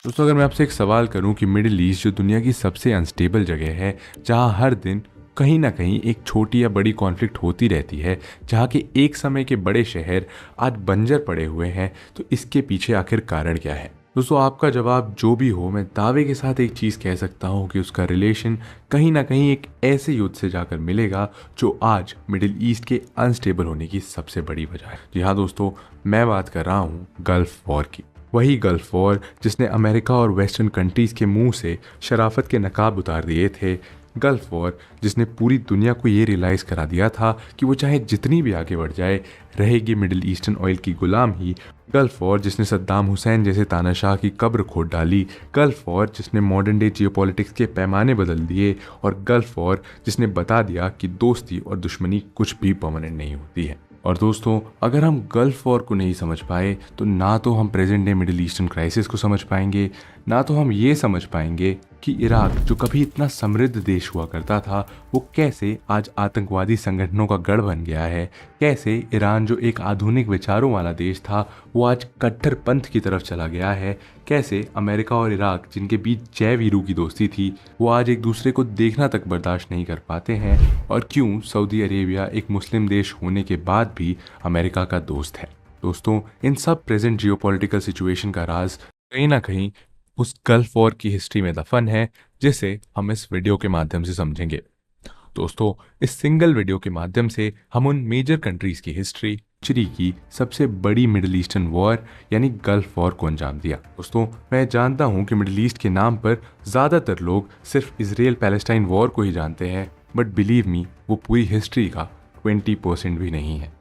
दोस्तों, अगर मैं आपसे एक सवाल करूं कि मिडिल ईस्ट जो दुनिया की सबसे अनस्टेबल जगह है, जहां हर दिन कहीं ना कहीं एक छोटी या बड़ी कॉन्फ्लिक्ट होती रहती है, जहां के एक समय के बड़े शहर आज बंजर पड़े हुए हैं, तो इसके पीछे आखिर कारण क्या है? दोस्तों, आपका जवाब जो भी हो, मैं दावे के साथ एक चीज़ कह सकता हूं कि उसका रिलेशन कहीं ना कहीं एक ऐसे युद्ध से जाकर मिलेगा जो आज मिडिल ईस्ट के अनस्टेबल होने की सबसे बड़ी वजह है। जी हाँ दोस्तों, मैं बात कर रहा हूँ गल्फ वॉर की। वही गल्फ वॉर जिसने अमेरिका और वेस्टर्न कंट्रीज़ के मुंह से शराफत के नकाब उतार दिए थे। गल्फ वॉर जिसने पूरी दुनिया को ये रियलाइज़ करा दिया था कि वो चाहे जितनी भी आगे बढ़ जाए, रहेगी मिडिल ईस्टर्न ऑयल की गुलाम ही। गल्फ वॉर जिसने सद्दाम हुसैन जैसे तानाशाह की कब्र खोद डाली। गल्फ वॉर जिसने मॉडर्न डे जियोपॉलिटिक्स के पैमाने बदल दिए। और गल्फ वॉर जिसने बता दिया कि दोस्ती और दुश्मनी कुछ भी परमानेंट नहीं होती है। और दोस्तों, अगर हम गल्फ वॉर को नहीं समझ पाए तो ना तो हम present day middle eastern crisis को समझ पाएंगे, ना तो हम ये समझ पाएंगे कि इराक जो कभी इतना समृद्ध देश हुआ करता था, वो कैसे आज आतंकवादी संगठनों का गढ़ बन गया है। कैसे ईरान जो एक आधुनिक विचारों वाला देश था, वो आज कट्टरपंथ की तरफ चला गया है। कैसे अमेरिका और इराक जिनके बीच जय वीरू की दोस्ती थी, वो आज एक दूसरे को देखना तक बर्दाश्त नहीं कर पाते हैं। और क्यों सऊदी अरेबिया एक मुस्लिम देश होने के बाद भी अमेरिका का दोस्त है। दोस्तों, इन सब प्रेजेंट जियोपॉलिटिकल सिचुएशन का राज कहीं ना कहीं उस गल्फ वॉर की हिस्ट्री में दफन है, जिसे हम इस वीडियो के माध्यम से समझेंगे। दोस्तों, इस सिंगल वीडियो के माध्यम से हम उन मेजर कंट्रीज की हिस्ट्री की सबसे बड़ी मिडिल ईस्टर्न वॉर यानी गल्फ वॉर को अंजाम दिया। दोस्तों, मैं जानता हूं कि मिडिल ईस्ट के नाम पर ज़्यादातर लोग सिर्फ इसराइल पैलेस्टाइन वॉर को ही जानते हैं, बट बिलीव मी, वो पूरी हिस्ट्री का 20% भी नहीं है।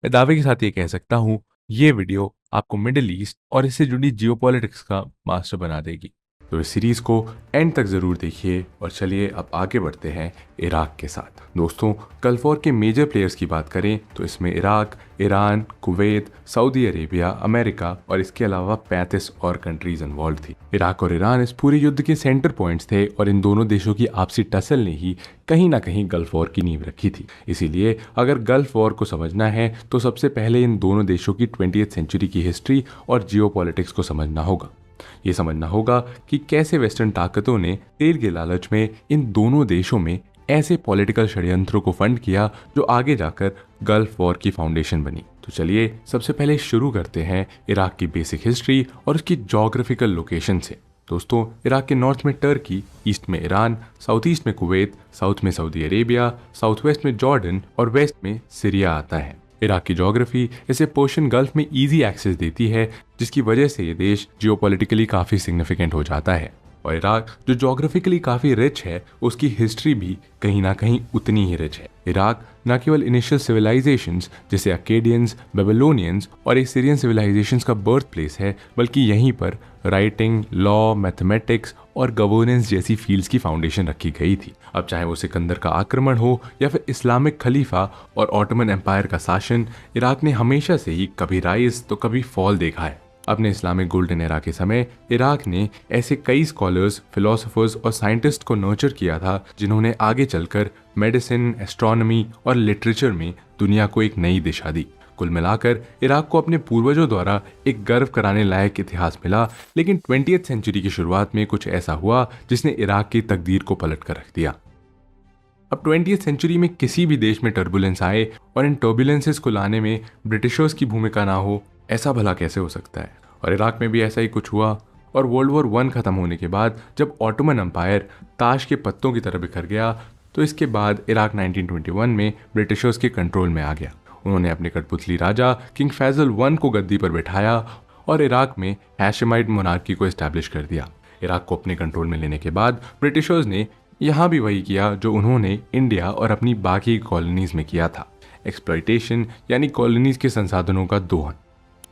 मैं दावे के साथ ये कह सकता हूँ, ये वीडियो आपको मिडिल ईस्ट और इससे जुड़ी जियोपॉलिटिक्स का मास्टर बना देगी। तो इस सीरीज को एंड तक जरूर देखिए। और चलिए अब आगे बढ़ते हैं इराक के साथ। दोस्तों, गल्फ वॉर के मेजर प्लेयर्स की बात करें तो इसमें Iraq, Iran, Kuwait, Saudi Arabia, America और इसके अलावा 35 और कंट्रीज इन्वॉल्व थी। इराक और ईरान इस पूरे युद्ध के सेंटर पॉइंट्स थे और इन दोनों देशों की आपसी टसल ने ही कहीं ना कहीं गल्फ वॉर की नींव रखी थी। इसीलिए अगर गल्फ वॉर को समझना है तो सबसे पहले इन दोनों देशों की 20th सेंचुरी की हिस्ट्री और जियोपॉलिटिक्स को समझना होगा। ये समझना होगा कि कैसे वेस्टर्न ताकतों ने तेल के लालच में इन दोनों देशों में ऐसे पॉलिटिकल षड्यंत्रों को फंड किया जो आगे जाकर गल्फ वॉर की फाउंडेशन बनी। तो चलिए सबसे पहले शुरू करते हैं इराक की बेसिक हिस्ट्री और उसकी जोग्राफिकल लोकेशन से। दोस्तों, इराक के नॉर्थ में टर्की, ईस्ट में ईरान, साउथ ईस्ट में कुवैत, साउथ में सऊदी अरेबिया, साउथ वेस्ट में जॉर्डन और वेस्ट में सीरिया आता है। इराक की ज्योग्राफी इसे पर्शियन गल्फ में इजी एक्सेस देती है, जिसकी वजह से ये देश जियोपॉलिटिकली काफ़ी सिग्निफिकेंट हो जाता है। और इराक जो ज्योग्राफिकली काफ़ी रिच है, उसकी हिस्ट्री भी कहीं ना कहीं उतनी ही रिच है। इराक न केवल इनिशियल सिविलाइजेशंस जैसे अकेडियंस, बेबीलोनियंस और एसिरियन सिविलाइजेशंस का बर्थ प्लेस है, बल्कि यहीं पर राइटिंग, लॉ, मैथमेटिक्स और गवर्नेंस जैसी फील्ड्स की फाउंडेशन रखी गई थी। अब चाहे वो सिकंदर का आक्रमण हो या फिर इस्लामिक खलीफा और ऑटोमन एम्पायर का शासन, इराक ने हमेशा से ही कभी राइज तो कभी फॉल देखा है। अपने इस्लामिक गोल्डन एरा के समय इराक ने ऐसे कई स्कॉलर्स, फिलोसोफर्स और साइंटिस्ट को नर्चर किया था, जिन्होंने आगे चलकर मेडिसिन, एस्ट्रोनॉमी और लिटरेचर में दुनिया को एक नई दिशा दी। कुल मिलाकर इराक को अपने पूर्वजों द्वारा एक गर्व कराने लायक इतिहास मिला। लेकिन 20th सेंचुरी की शुरुआत में कुछ ऐसा हुआ जिसने इराक की तकदीर को पलट कर रख दिया। अब 20th सेंचुरी में किसी भी देश में टर्बुलेंस आए और इन टर्बुलेंसेस को लाने में ब्रिटिशर्स की भूमिका ना हो, ऐसा भला कैसे हो सकता है? और इराक में भी ऐसा ही कुछ हुआ। और वर्ल्ड वॉर 1 खत्म होने के बाद जब ऑटोमन एम्पायर ताश के पत्तों की तरह बिखर गया, तो इसके बाद इराक 1921 में ब्रिटिशर्स के कंट्रोल में आ गया। उन्होंने अपने कठपुतली राजा किंग फैजल 1 को गद्दी पर बिठाया और इराक में हैशेमाइट मोनार्की को एस्टैब्लिश कर दिया। इराक को अपने कंट्रोल में लेने के बाद ब्रिटिशर्स ने यहाँ भी वही किया जो उन्होंने इंडिया और अपनी बाकी कॉलोनीज में किया था, एक्सप्लॉयटेशन यानी कॉलोनीज के संसाधनों का दोहन।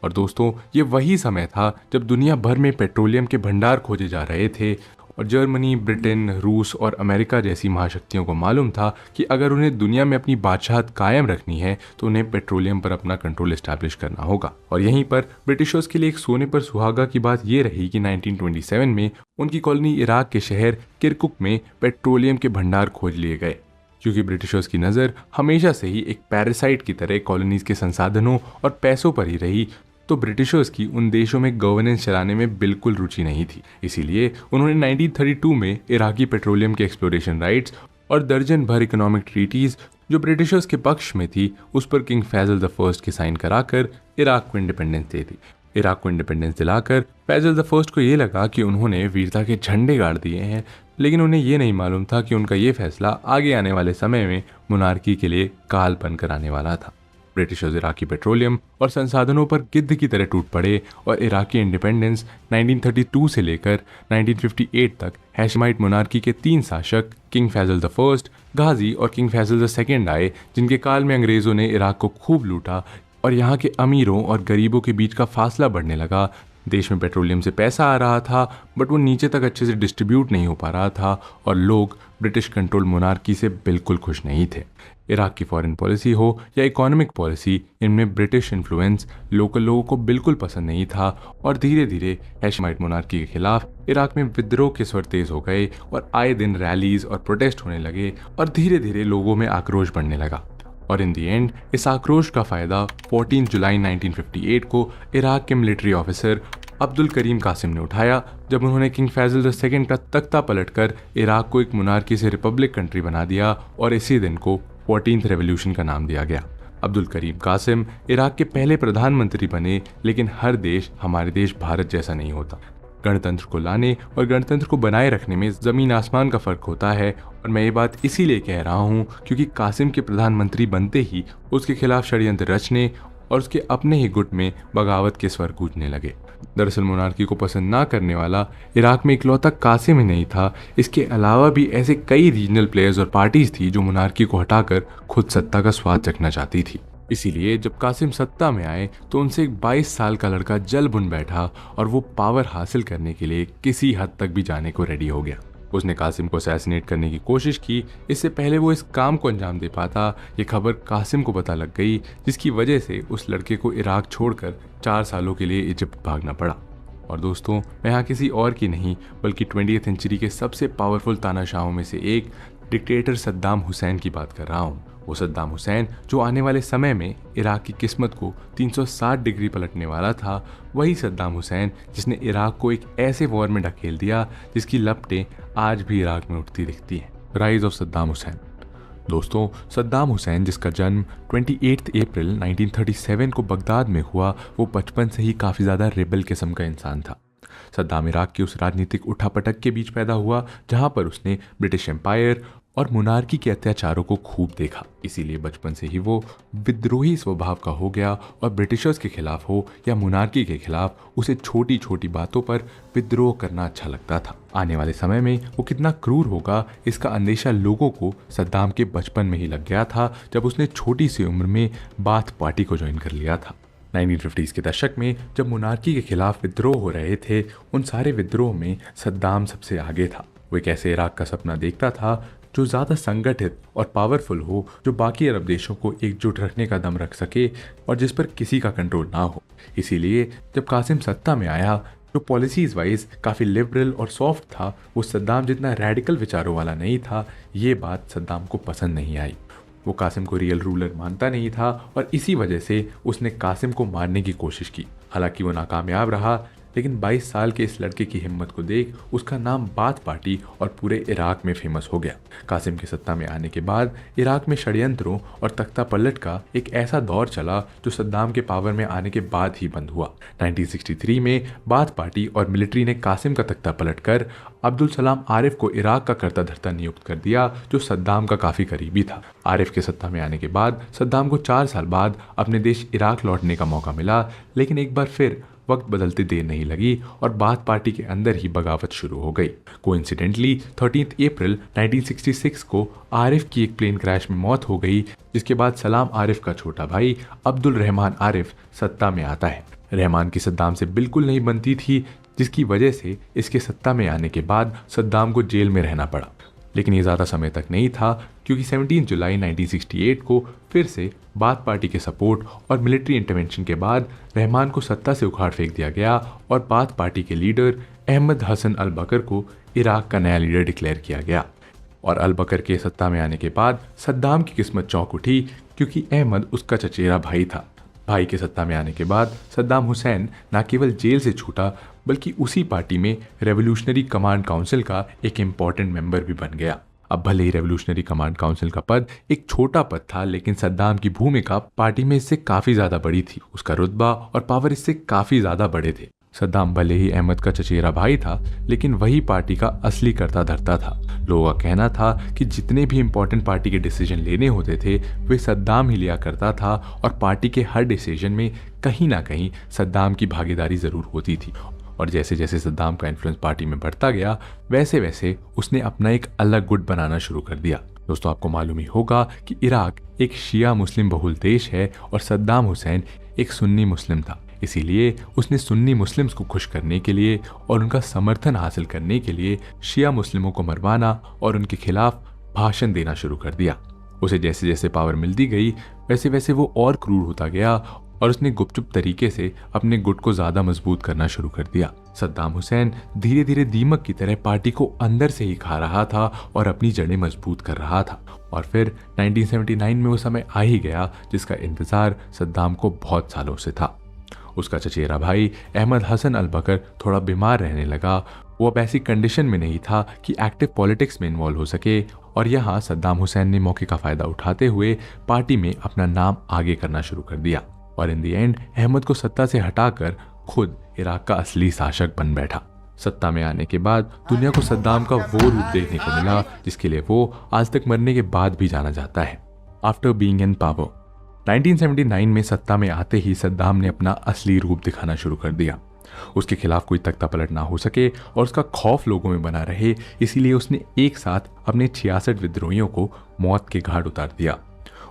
और दोस्तों, ये वही समय था जब दुनिया भर में पेट्रोलियम के भंडार खोजे जा रहे थे और जर्मनी, ब्रिटेन, रूस और अमेरिका जैसी महाशक्तियों को मालूम था कि अगर उन्हें दुनिया में अपनी बादशाहत कायम रखनी है तो उन्हें पेट्रोलियम पर अपना कंट्रोल एस्टैब्लिश करना होगा। और यहीं पर ब्रिटिशर्स के लिए एक सोने पर सुहागा की बात यह रही कि 1927 में उनकी कॉलोनी इराक के शहर किरकुक में पेट्रोलियम के भंडार खोज लिए गए, क्योंकि ब्रिटिशर्स की नज़र हमेशा से ही एक पैरासाइट की तरह कॉलोनीज के संसाधनों और पैसों पर ही रही, तो ब्रिटिशर्स की उन देशों में गवर्नेंस चलाने में बिल्कुल रुचि नहीं थी। इसीलिए उन्होंने 1932 में इराकी पेट्रोलियम के एक्सप्लोरेशन राइट्स और दर्जन भर इकोनॉमिक ट्रीटीज जो ब्रिटिशर्स के पक्ष में थी उस पर किंग फैजल द फर्स्ट की साइन कराकर इराक को इंडिपेंडेंस दे दी। इराक को इंडिपेंडेंस दिलाकर फैजल द फर्स्ट को ये लगा कि उन्होंने वीरता के झंडे गाड़ दिए हैं, लेकिन उन्हें ये नहीं मालूम था कि उनका ये फैसला आगे आने वाले समय में मोनार्की के लिए काल बनकर आने वाला था। ब्रिटिशर्स इराकी पेट्रोलियम और संसाधनों पर गिद्ध की तरह टूट पड़े और इराकी इंडिपेंडेंस 1932 से लेकर 1958 तक हैशमाइट मोनार्की के 3 शासक किंग फैजल द फर्स्ट, गाजी और किंग फैजल द सेकेंड आए, जिनके काल में अंग्रेजों ने इराक को खूब लूटा और यहाँ के अमीरों और गरीबों के बीच का फासला बढ़ने लगा। देश में पेट्रोलियम से पैसा आ रहा था बट वो नीचे तक अच्छे से डिस्ट्रीब्यूट नहीं हो पा रहा था और लोग ब्रिटिश कंट्रोल मोनार्की से बिल्कुल खुश नहीं थे। इराक की फॉरेन पॉलिसी हो या इकोनॉमिक पॉलिसी, इनमें ब्रिटिश इन्फ्लुएंस लोकल लोगों को बिल्कुल पसंद नहीं था और धीरे धीरे हैशमाइट मोनार्की के खिलाफ इराक में विद्रोह के स्वर तेज हो गए और आए दिन रैलीज और प्रोटेस्ट होने लगे और धीरे धीरे लोगों में आक्रोश बढ़ने लगा। और इन दी एंड इस आक्रोश का फायदा 14 जुलाई 1958 को इराक के मिलिट्री ऑफिसर अब्दुल करीम कासिम ने उठाया, जब उन्होंने किंग फैजल द सेकेंड का तख्ता पलटकर इराक को एक मोनार्की से रिपब्लिक कंट्री बना दिया और इसी दिन को 14th रेवोल्यूशन का नाम दिया गया। अब्दुल करीम कासिम इराक के पहले प्रधानमंत्री बने, लेकिन हर देश हमारे देश भारत जैसा नहीं होता। गणतंत्र को लाने और गणतंत्र को बनाए रखने में जमीन आसमान का फर्क होता है और मैं ये बात इसीलिए कह रहा हूँ क्योंकि कासिम के प्रधानमंत्री बनते ही उसके खिलाफ षड्यंत्र रचने और उसके अपने ही गुट में बगावत के स्वर गूंजने लगे। दरअसल मोनार्की को पसंद ना करने वाला इराक में इकलौता कासिम ही नहीं था, इसके अलावा भी ऐसे कई रीजनल प्लेयर्स और पार्टीज थी जो मोनार्की को हटाकर खुद सत्ता का स्वाद चखना चाहती थी। इसीलिए जब कासिम सत्ता में आए तो उनसे एक 22 साल का लड़का जल बुन बैठा और वो पावर हासिल करने के लिए किसी हद तक भी जाने को रेडी हो गया। उसने कासिम को असैसिनेट करने की कोशिश की। इससे पहले वो इस काम को अंजाम दे पाता, ये खबर कासिम को पता लग गई, जिसकी वजह से उस लड़के को इराक छोड़कर 4 सालों के लिए इजिप्ट भागना पड़ा। और दोस्तों, मैं यहाँ किसी और की नहीं बल्कि 20th सेंचुरी के सबसे पावरफुल तानाशाहों में से एक डिक्टेटर सद्दाम हुसैन की बात कर रहा हूँ। वो सद्दाम हुसैन जो आने वाले समय में इराक की किस्मत को 360 डिग्री पलटने वाला था, वही सद्दाम हुसैन जिसने इराक को एक ऐसे वॉर में ढकेल दिया जिसकी लपटें आज भी इराक में उठती दिखती हैं। Rise of Saddam Hussain. दोस्तों, सद्दाम हुसैन जिसका जन्म 28 अप्रैल 1937 को बगदाद में हुआ, वो बचपन से ही काफ़ी ज़्यादा रेबल किस्म का इंसान था। सद्दाम इराक की उस राजनीतिक उठापटक के बीच पैदा हुआ जहां पर उसने ब्रिटिश एम्पायर और मोनार्की के अत्याचारों को खूब देखा। इसीलिए बचपन से ही वो विद्रोही स्वभाव का हो गया और ब्रिटिशर्स के खिलाफ हो या मोनार्की के खिलाफ उसे छोटी छोटी बातों पर विद्रोह करना अच्छा लगता था। आने वाले समय में वो कितना क्रूर होगा इसका अंदेशा लोगों को सद्दाम के बचपन में ही लग गया था, जब उसने छोटी सी उम्र में बाथ पार्टी को ज्वाइन कर लिया था। 1950s के दशक में जब मोनार्की के खिलाफ विद्रोह हो रहे थे, उन सारे विद्रोह में सद्दाम सबसे आगे था। वो एक ऐसे इराक का सपना देखता था जो ज़्यादा संगठित और पावरफुल हो, जो बाकी अरब देशों को एकजुट रखने का दम रख सके और जिस पर किसी का कंट्रोल ना हो। इसीलिए जब कासिम सत्ता में आया, जो पॉलिसीज वाइज काफ़ी लिबरल और सॉफ्ट था, वो सद्दाम जितना रैडिकल विचारों वाला नहीं था। ये बात सद्दाम को पसंद नहीं आई। वो कासिम को रियल रूलर मानता नहीं था और इसी वजह से उसने कासिम को मारने की कोशिश की। हालांकि वो नाकामयाब रहा, लेकिन 22 साल के इस लड़के की हिम्मत को देख उसका नाम बाथ पार्टी और पूरे इराक में फेमस हो गया। कासिम के सत्ता में आने के बाद इराक में षड्यंत्रों और तख्ता पलट का एक ऐसा दौर चला जो सद्दाम के पावर में आने के बाद ही बंद हुआ। 1963 में बाथ पार्टी और मिलिट्री ने कासिम का तख्ता पलट कर अब्दुल सलाम आरिफ को इराक का कर्ता धर्ता नियुक्त कर दिया, जो सद्दाम का काफ़ी करीबी था। आरिफ के सत्ता में आने के बाद सद्दाम को 4 साल बाद अपने देश इराक लौटने का मौका मिला, लेकिन एक बार फिर वक्त बदलते देर नहीं लगी और बाथ पार्टी के अंदर ही बगावत शुरू हो गई। कोइंसिडेंटली 13 अप्रैल 1966 को आरिफ की एक प्लेन क्रैश में मौत हो गई, जिसके बाद सलाम आरिफ का छोटा भाई अब्दुल रहमान आरिफ सत्ता में आता है। रहमान की सद्दाम से बिल्कुल नहीं बनती थी, जिसकी वजह से इसके सत्ता में आने के बाद सद्दाम को जेल में रहना पड़ा। लेकिन ये ज़्यादा समय तक नहीं था, क्योंकि 17 जुलाई 1968 को फिर से बाथ पार्टी के सपोर्ट और मिलिट्री इंटरवेंशन के बाद रहमान को सत्ता से उखाड़ फेंक दिया गया और बाथ पार्टी के लीडर अहमद हसन अल बकर को इराक का नया लीडर डिक्लेयर किया गया। और अल बकर के सत्ता में आने के बाद सद्दाम की किस्मत चौंक उठी, क्योंकि अहमद उसका चचेरा भाई था। भाई के सत्ता में आने के बाद सद्दाम हुसैन न केवल जेल से छूटा बल्कि उसी पार्टी में रेवोल्यूशनरी कमांड काउंसिल का एक इम्पॉर्टेंट मेंबर भी बन गया। अब भले ही रेवोल्यूशनरी कमांड काउंसिल का पद एक छोटा पद था, लेकिन सद्दाम की भूमिका पार्टी में इससे काफी ज्यादा बड़ी थी। उसका रुतबा और पावर इससे काफी ज्यादा बड़े थे। सद्दाम भले ही अहमद का चचेरा भाई था, लेकिन वही पार्टी का असली कर्ता धर्ता था। लोगों का कहना था कि जितने भी इंपॉर्टेंट पार्टी के डिसीजन लेने होते थे वे सद्दाम ही लिया करता था, और पार्टी के हर डिसीजन में कहीं ना कहीं सद्दाम की भागीदारी जरूर होती थी। और जैसे जैसे सद्दाम का इन्फ्लुएंस पार्टी में बढ़ता गया, वैसे वैसे उसने अपना एक अलग गुट बनाना शुरू कर दिया। दोस्तों, आपको मालूम ही होगा कि इराक एक शिया मुस्लिम बहुल देश है और सद्दाम हुसैन एक सुन्नी मुस्लिम था। इसीलिए उसने सुन्नी मुस्लिम्स को खुश करने के लिए और उनका समर्थन हासिल करने के लिए शिया मुस्लिमों को मरवाना और उनके खिलाफ भाषण देना शुरू कर दिया। उसे जैसे जैसे पावर मिलती गई वैसे वैसे वो और क्रूर होता गया और उसने गुपचुप तरीके से अपने गुट को ज्यादा मजबूत करना शुरू कर दिया। सद्दाम हुसैन धीरे धीरे दीमक की तरह पार्टी को अंदर से ही खा रहा था और अपनी जड़ें मजबूत कर रहा था। और फिर 1979 में वो समय आ ही गया जिसका इंतजार सद्दाम को बहुत सालों से था। उसका चचेरा भाई अहमद हसन अल बकर थोड़ा बीमार रहने लगा। वो अब ऐसी कंडीशन में नहीं था कि एक्टिव पॉलिटिक्स में इन्वॉल्व हो सके, और यहाँ सद्दाम हुसैन ने मौके का फायदा उठाते हुए पार्टी में अपना नाम आगे करना शुरू कर दिया और इन दी एंड अहमद को सत्ता से हटाकर खुद इराक का असली शासक बन बैठा। सत्ता में आने के बाद दुनिया को सद्दाम का वो रूप देखने को मिला जिसके लिए वो आज तक मरने के बाद भी जाना जाता है। आफ्टर बीइंग इन पावर, 1979 में सत्ता में आते ही सद्दाम ने अपना असली रूप दिखाना शुरू कर दिया। उसके खिलाफ कोई तख्ता पलट ना हो सके और उसका खौफ लोगों में बना रहे, इसीलिए उसने एक साथ अपने 66 विद्रोहियों को मौत के घाट उतार दिया।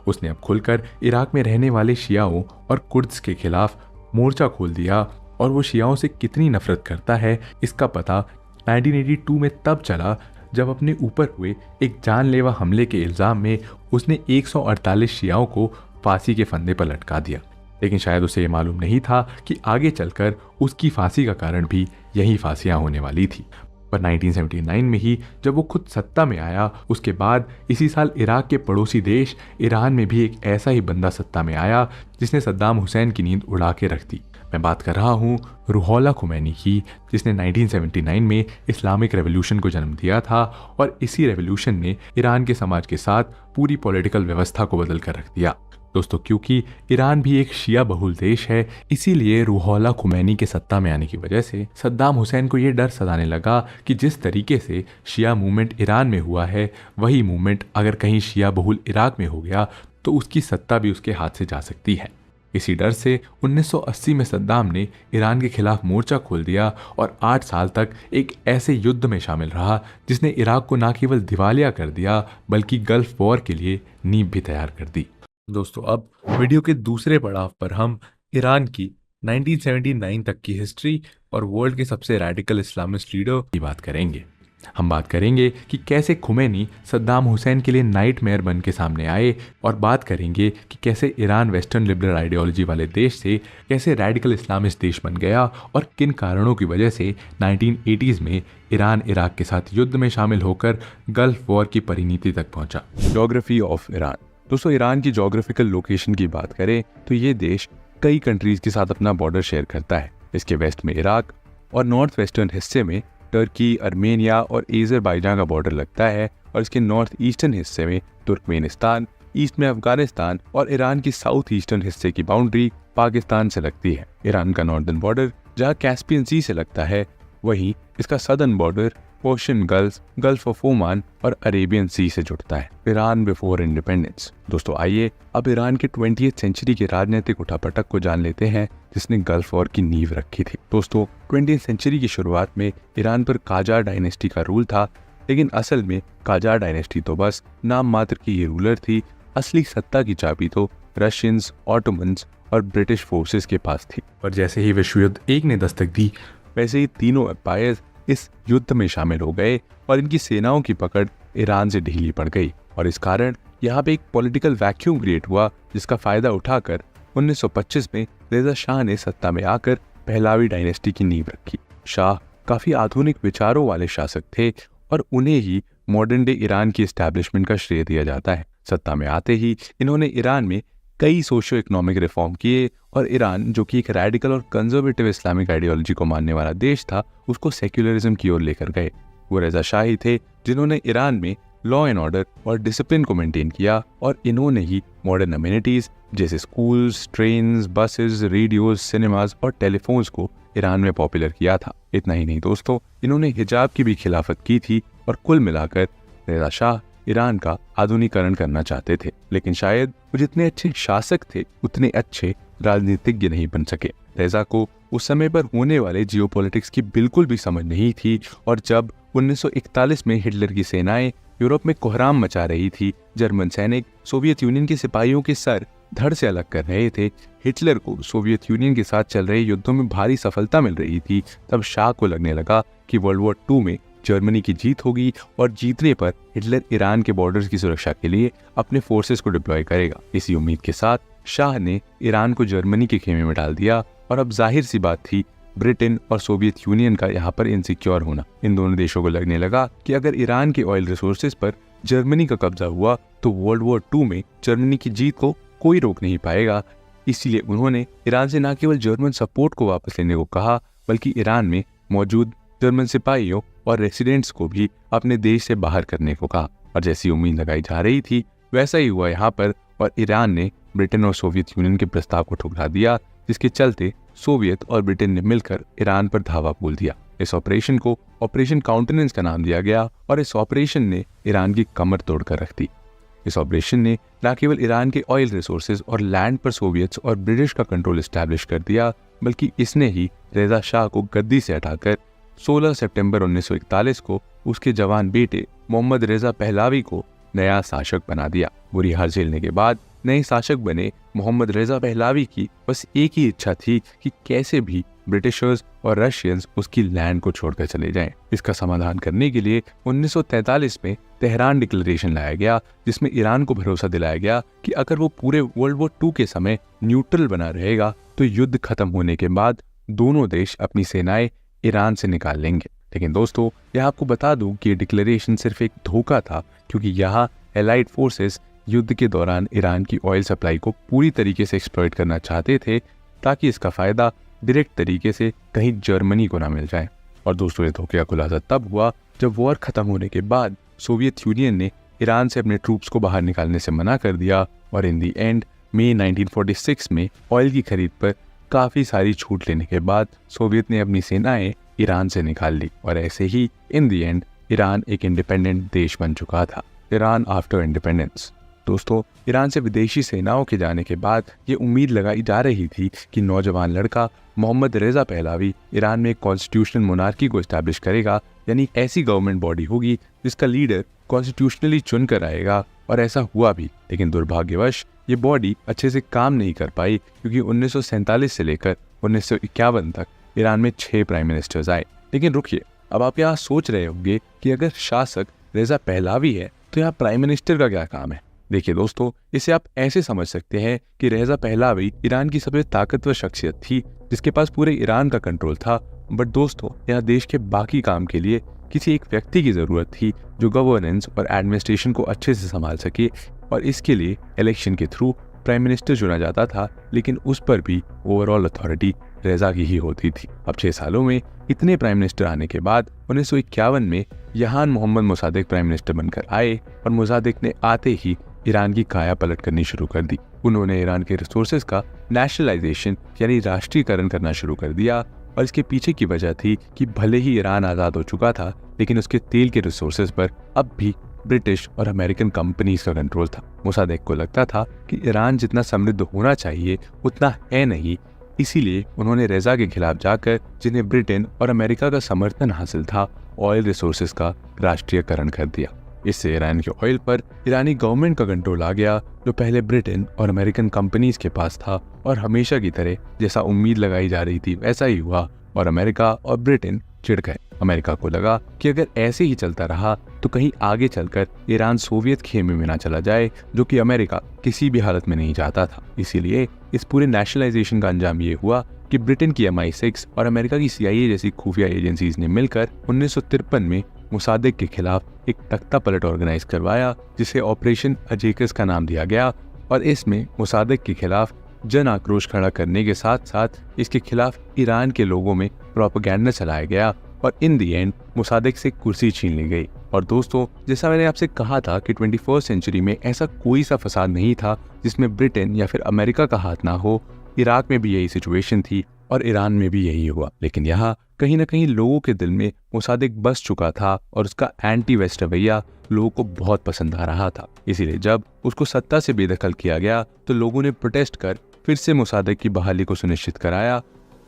उसने अब खुलकर इराक में रहने वाले शियाओं और कुर्द्स के खिलाफ मोर्चा खोल दिया, और वो शियाओं से कितनी नफरत करता है इसका पता 1982 में तब चला जब अपने ऊपर हुए एक जानलेवा हमले के इल्जाम में उसने 148 शियाओं को फांसी के फंदे पर लटका दिया। लेकिन शायद उसे ये मालूम नहीं था कि आगे चलकर उसकी फांसी का कारण भी यही फांसियां होने वाली थी। पर 1979 में ही जब वो खुद सत्ता में आया, उसके बाद इसी साल इराक के पड़ोसी देश ईरान में भी एक ऐसा ही बंदा सत्ता में आया जिसने सद्दाम हुसैन की नींद उड़ा के रख दी। मैं बात कर रहा हूँ रूहोल्लाह खुमैनी की, जिसने 1979 में इस्लामिक रेवोल्यूशन को जन्म दिया था, और इसी रेवोल्यूशन ने ईरान के समाज के साथ पूरी पॉलिटिकल व्यवस्था को बदल कर रख दिया। दोस्तों, क्योंकि ईरान भी एक शिया बहुल देश है, इसीलिए रूहोल्लाह खुमैनी के सत्ता में आने की वजह से सद्दाम हुसैन को यह डर सताने लगा कि जिस तरीके से शिया मूवमेंट ईरान में हुआ है, वही मूवमेंट अगर कहीं शिया बहुल इराक में हो गया तो उसकी सत्ता भी उसके हाथ से जा सकती है। इसी डर से 1980 में सद्दाम ने ईरान के खिलाफ मोर्चा खोल दिया और 8 साल तक एक ऐसे युद्ध में शामिल रहा जिसने इराक को न केवल दिवालिया कर दिया बल्कि गल्फ वॉर के लिए नींव भी तैयार कर दी। दोस्तों, अब वीडियो के दूसरे पड़ाव पर हम ईरान की 1979 तक की हिस्ट्री और वर्ल्ड के सबसे रेडिकल इस्लामिस्ट लीडर की बात करेंगे। हम बात करेंगे कि कैसे खुमैनी सद्दाम हुसैन के लिए नाइटमेयर बन के सामने आए, और बात करेंगे कि कैसे ईरान वेस्टर्न लिबरल आइडियोलॉजी वाले देश से कैसे रेडिकल इस्लामिस्ट देश बन गया और किन कारणों की वजह से 1980s में ईरान इराक के साथ युद्ध में शामिल होकर गल्फ वॉर की परिणति तक पहुंचा। Geography of Iran. दोस्तों, ईरान की ज्योग्राफिकल लोकेशन की बात करें तो ये देश कई कंट्रीज के साथ अपना बॉर्डर शेयर करता है। इसके वेस्ट में इराक और नॉर्थ वेस्टर्न हिस्से में टर्की, अर्मेनिया और अज़रबैजान का बॉर्डर लगता है, और इसके नॉर्थ ईस्टर्न हिस्से में तुर्कमेनिस्तान, ईस्ट में अफगानिस्तान और ईरान की साउथ ईस्टर्न हिस्से की बाउंड्री पाकिस्तान से लगती है। ईरान का नॉर्दर्न बॉर्डर जहाँ कैस्पियन सी से लगता है, वहीं इसका southern border Persian gulf, gulf of Oman और अरेबियन सी से जुड़ता है। Iran before independence. दोस्तों, आइए अब ईरान के 20th सेंचुरी के राजनीतिक उठापटक को जान लेते हैं जिसने गल्फ वॉर की नींव रखी थी। दोस्तों, 20th सेंचुरी की शुरुआत में ईरान पर काजार डायनेस्टी का रूल था, लेकिन असल में काजार डायनेस्टी तो बस नाम मात्र की ये रूलर थी। असली सत्ता की चाबी तो रशियंस, ऑटोमन्स और ब्रिटिश फोर्सेस के पास थी। और जैसे ही विश्व युद्ध एक ने दस्तक दी, वैसे ही तीनों एम्पायर्स इस युद्ध में शामिल हो गए और इनकी सेनाओं की पकड़ ईरान से ढीली पड़ गई, और इस कारण यहाँ पे एक पॉलिटिकल वैक्यूम क्रिएट हुआ जिसका फायदा उठाकर 1925 में रेजा शाह ने सत्ता में आकर पहलावी डायनेस्टी की नींव रखी। शाह काफी आधुनिक विचारों वाले शासक थे और उन्हें ही मॉडर्न डे ईरान की एस्टैब्लिशमेंट का श्रेय दिया जाता है। सत्ता में आते ही इन्होंने ईरान में कई सोशियो इकोनॉमिक रिफॉर्म किए और ईरान, जो कि एक रेडिकल और कंजर्वेटिव इस्लामिक आइडियोलॉजी को मानने वाला देश था, उसको सेक्युलरिज्म की ओर लेकर गए। वो रजा शाह ही थे जिन्होंने ईरान में लॉ एंड ऑर्डर और डिसिप्लिन को मेंटेन किया, और इन्होंने ही मॉडर्न अम्यूनिटीज जैसे schools, trains, buses, radios, cinemas और टेलीफोन्स को ईरान में पॉपुलर किया था। इतना ही नहीं दोस्तों, इन्होंने हिजाब की भी खिलाफत की थी, और कुल मिलाकर रजा शाह ईरान का आधुनिकीकरण करना चाहते थे। लेकिन शायद वो जितने अच्छे शासक थे उतने अच्छे राजनीतिज्ञ नहीं बन सके। रजा को उस समय पर होने वाले जियोपॉलिटिक्स की बिल्कुल भी समझ नहीं थी, और जब 1941 में हिटलर की सेनाएं यूरोप में कोहराम मचा रही थी, जर्मन सैनिक सोवियत यूनियन के सिपाहियों के सर धड़ से अलग कर रहे थे, हिटलर को सोवियत यूनियन के साथ चल रहे युद्धों में भारी सफलता मिल रही थी, तब शाह को लगने लगा कि वर्ल्ड वॉर 2 में जर्मनी की जीत होगी, और जीतने पर हिटलर ईरान के बॉर्डर्स की सुरक्षा के लिए अपने फोर्सेस को डिप्लॉय करेगा। इसी उम्मीद के साथ शाह ने ईरान को जर्मनी के खेमे में डाल दिया, और अब जाहिर सी बात थी ब्रिटेन और सोवियत यूनियन का यहाँ पर इनसिक्योर होना। इन दोनों देशों को लगने लगा कि अगर ईरान के ऑयल रिसोर्सेज पर जर्मनी का कब्जा हुआ तो वर्ल्ड वॉर 2 में जर्मनी की जीत को कोई रोक नहीं पाएगा। इसीलिए उन्होंने ईरान से न केवल जर्मन सपोर्ट को वापस लेने को कहा, बल्कि ईरान में मौजूद जर्मन सिपाहियों और रेसिडेंट्स को भी अपने देश से बाहर करने को कहा। और जैसी उम्मीद लगाई जा रही थी वैसा ही हुआ यहाँ पर, और ईरान ने ब्रिटेन और सोवियत यूनियन के प्रस्ताव को ठुकरा दिया, जिसके चलते सोवियत और ब्रिटेन ने मिलकर ईरान पर धावा बोल दिया। इस ऑपरेशन को ऑपरेशन काउंटेनेंस का नाम दिया गया, और इस ऑपरेशन ने ईरान की कमर तोड़कर रख दी। इस ऑपरेशन ने न केवल ईरान के ऑयल रिसोर्सेज और लैंड पर सोवियट्स और ब्रिटिश का कंट्रोल एस्टैब्लिश कर दिया, बल्कि इसने ही रजा शाह को गद्दी से हटाकर 16 सितंबर 1941 को उसके जवान बेटे मोहम्मद रेजा पहलावी को नया शासक बना दिया। बुरी हार झेलने के बाद नए शासक बने मोहम्मद रेजा पहलावी की बस एक ही इच्छा थी कि कैसे भी ब्रिटिशर्स और रशियंस उसकी लैंड को छोड़कर चले जाएं। इसका समाधान करने के लिए 1943 में तेहरान डिक्लेरेशन लाया गया, जिसमें ईरान को भरोसा दिलाया गया कि अगर वो पूरे वर्ल्ड वॉर 2 के समय न्यूट्रल बना रहेगा तो युद्ध खत्म होने के बाद दोनों देश अपनी सेनाएं ईरान से निकाल लेंगे। लेकिन दोस्तों, यह आपको बता दूं कि ये डिक्लेरेशन सिर्फ एक धोखा था, क्योंकि यहाँ एलाइड फोर्सेस युद्ध के दौरान ईरान की ऑयल सप्लाई को पूरी तरीके से एक्सप्लॉइट करना चाहते थे, ताकि इसका फायदा डायरेक्ट तरीके से कहीं जर्मनी को ना मिल जाए। और दोस्तों, ये धोखे का खुलासा तब हुआ जब वॉर खत्म होने के बाद सोवियत यूनियन ने ईरान से अपने ट्रूप्स को बाहर निकालने से मना कर दिया, और इन दी एंड मई 1946 में ऑयल की खरीद पर काफ़ी सारी छूट लेने के बाद सोवियत ने अपनी सेनाएं ईरान से निकाल ली, और ऐसे ही इन दी एंड ईरान एक इंडिपेंडेंट देश बन चुका था। Iran after independence. दोस्तों, ईरान से विदेशी सेनाओं के जाने के बाद ये उम्मीद लगाई जा रही थी कि नौजवान लड़का मोहम्मद रेजा पहलावी ईरान में एक कॉन्स्टिट्यूशनल मोनार्की को एस्टैब्लिश करेगा, यानी ऐसी गवर्नमेंट बॉडी होगी जिसका लीडर कॉन्स्टिट्यूशनली चुन कर आएगा, और ऐसा हुआ भी। लेकिन दुर्भाग्यवश ये बॉडी अच्छे से काम नहीं कर पाई, क्योंकि 1947 से लेकर 1951 तक ईरान में 6 प्राइम मिनिस्टर्स आए। लेकिन रुकिए, अब आप यहाँ सोच रहे होंगे कि अगर शासक रेजा पहलावी है तो यहाँ प्राइम मिनिस्टर का क्या काम है। देखिए दोस्तों, इसे आप ऐसे समझ सकते हैं कि रेजा पहलावी ईरान की सबसे ताकतवर शख्सियत थी, जिसके पास पूरे ईरान का कंट्रोल था। बट दोस्तों, यहाँ देश के बाकी काम के लिए किसी एक व्यक्ति की जरूरत थी जो गवर्नेंस और एडमिनिस्ट्रेशन को अच्छे से संभाल सके, और इसके लिए इलेक्शन के थ्रू प्राइम मिनिस्टर चुना जाता था। लेकिन उस पर भी ओवरऑल अथॉरिटी रेजा की ही होती थी। अब 6 सालों में इतने प्राइम मिनिस्टर आने के बाद 1951 में यहान मोहम्मद मोसादेक प्राइम मिनिस्टर बनकर आए, और मोसादेक ने आते ही ईरान की काया पलट करनी शुरू कर दी। उन्होंने ईरान के रिसोर्सेज का नेशनलाइजेशन यानी राष्ट्रीयकरण करना शुरू कर दिया, और इसके पीछे की वजह थी कि भले ही ईरान आज़ाद हो चुका था, लेकिन उसके तेल के रिसोर्सेज पर अब भी ब्रिटिश और अमेरिकन कंपनीज का कंट्रोल था। मोसादेक को लगता था कि ईरान जितना समृद्ध होना चाहिए उतना है नहीं, इसीलिए उन्होंने रेजा के खिलाफ जाकर, जिन्हें ब्रिटेन और अमेरिका का समर्थन हासिल था, ऑयल रिसोर्सेज का राष्ट्रीयकरण कर दिया। इससे ईरान के ऑयल पर ईरानी गवर्नमेंट का कंट्रोल आ गया, जो पहले ब्रिटेन और अमेरिकन कंपनीज के पास था। और हमेशा की तरह जैसा उम्मीद लगाई जा रही थी वैसा ही हुआ, और अमेरिका और ब्रिटेन चिढ़ गए। अमेरिका को लगा कि अगर ऐसे ही चलता रहा तो कहीं आगे चलकर ईरान सोवियत खेमे में ना चला जाए, जो कि अमेरिका किसी भी हालत में नहीं चाहता था। इसीलिए इस पूरे नेशनलाइजेशन का अंजाम ये हुआ कि ब्रिटेन की MI6 और अमेरिका की CIA जैसी खुफिया एजेंसीज ने मिलकर 1953 में मोसादेक के खिलाफ एक तख्ता पलट ऑर्गेनाइज करवाया, जिसे ऑपरेशन अजेकस का नाम दिया गया। और इसमें मुसादिक के खिलाफ जन आक्रोश खड़ा करने के साथ साथ इसके खिलाफ ईरान के लोगों में प्रोपेगेंडा चलाया गया और इन दी एंड मुसादिक से कुर्सी छीन ली गई। और दोस्तों, जैसा मैंने आपसे कहा था कि 21वीं सेंचुरी में ऐसा कोई सा फसाद नहीं था जिसमें ब्रिटेन या फिर अमेरिका का हाथ ना हो। इराक में भी यही सिचुएशन थी और ईरान में भी यही हुआ, लेकिन यहाँ कहीं ना कहीं लोगों के दिल में मुसादिक बस चुका था और उसका एंटी वेस्ट रवैया लोगों को बहुत पसंद आ रहा था। इसीलिए जब उसको सत्ता से बेदखल किया गया तो लोगों ने प्रोटेस्ट कर फिर से मुसादिक की बहाली को सुनिश्चित कराया।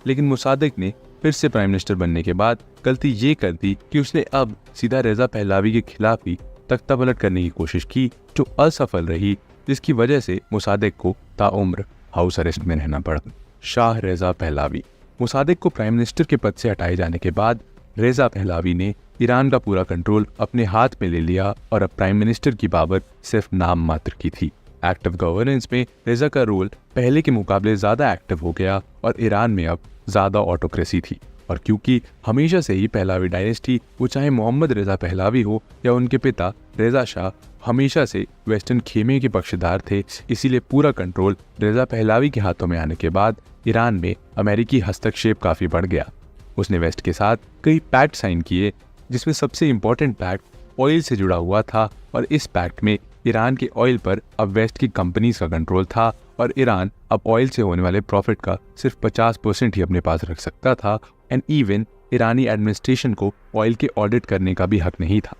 लेकिन मुसादिक ने फिर से प्राइम मिनिस्टर बनने के बाद गलती ये कर दी कि उसने अब सीधा रेजा पहलावी के खिलाफ ही तख्ता पलट करने की कोशिश की, जो असफल रही, जिसकी वजह से मुसादिक को ताउम्र हाउस अरेस्ट में रहना पड़ा। शाह रेजा पहलावी। मुसादिक को प्राइम मिनिस्टर के पद से हटाए जाने के बाद रेजा पहलावी ने ईरान का पूरा कंट्रोल अपने हाथ में ले लिया और अब प्राइम मिनिस्टर की पावर सिर्फ नाम मात्र की थी। एक्टिव गवर्नेंस में रेजा का रोल पहले के मुकाबले ज्यादा एक्टिव हो गया और ईरान में अब ज्यादा ऑटोक्रेसी थी। और क्योंकि हमेशा से ही पहलावी डायनेस्टी, वो चाहे मोहम्मद रेजा पहलावी हो या उनके पिता रेजा शाह, हमेशा से वेस्टर्न खेमे के पक्षधर थे, इसीलिए पूरा कंट्रोल रेजा पहलावी के हाथों में आने के बाद ईरान में अमेरिकी हस्तक्षेप काफी बढ़ गया। उसने वेस्ट के साथ कई पैक्ट साइन किए, जिसमें सबसे इम्पोर्टेंट पैक्ट ऑयल से जुड़ा हुआ था और इस पैक्ट में ईरान के ऑयल पर अब वेस्ट की कंपनीज का कंट्रोल था और ईरान अब ऑयल से होने वाले प्रॉफिट का सिर्फ 50% ही अपने पास रख सकता था। एंड इवन ईरानी एडमिनिस्ट्रेशन को ऑयल के ऑडिट करने का भी हक नहीं था।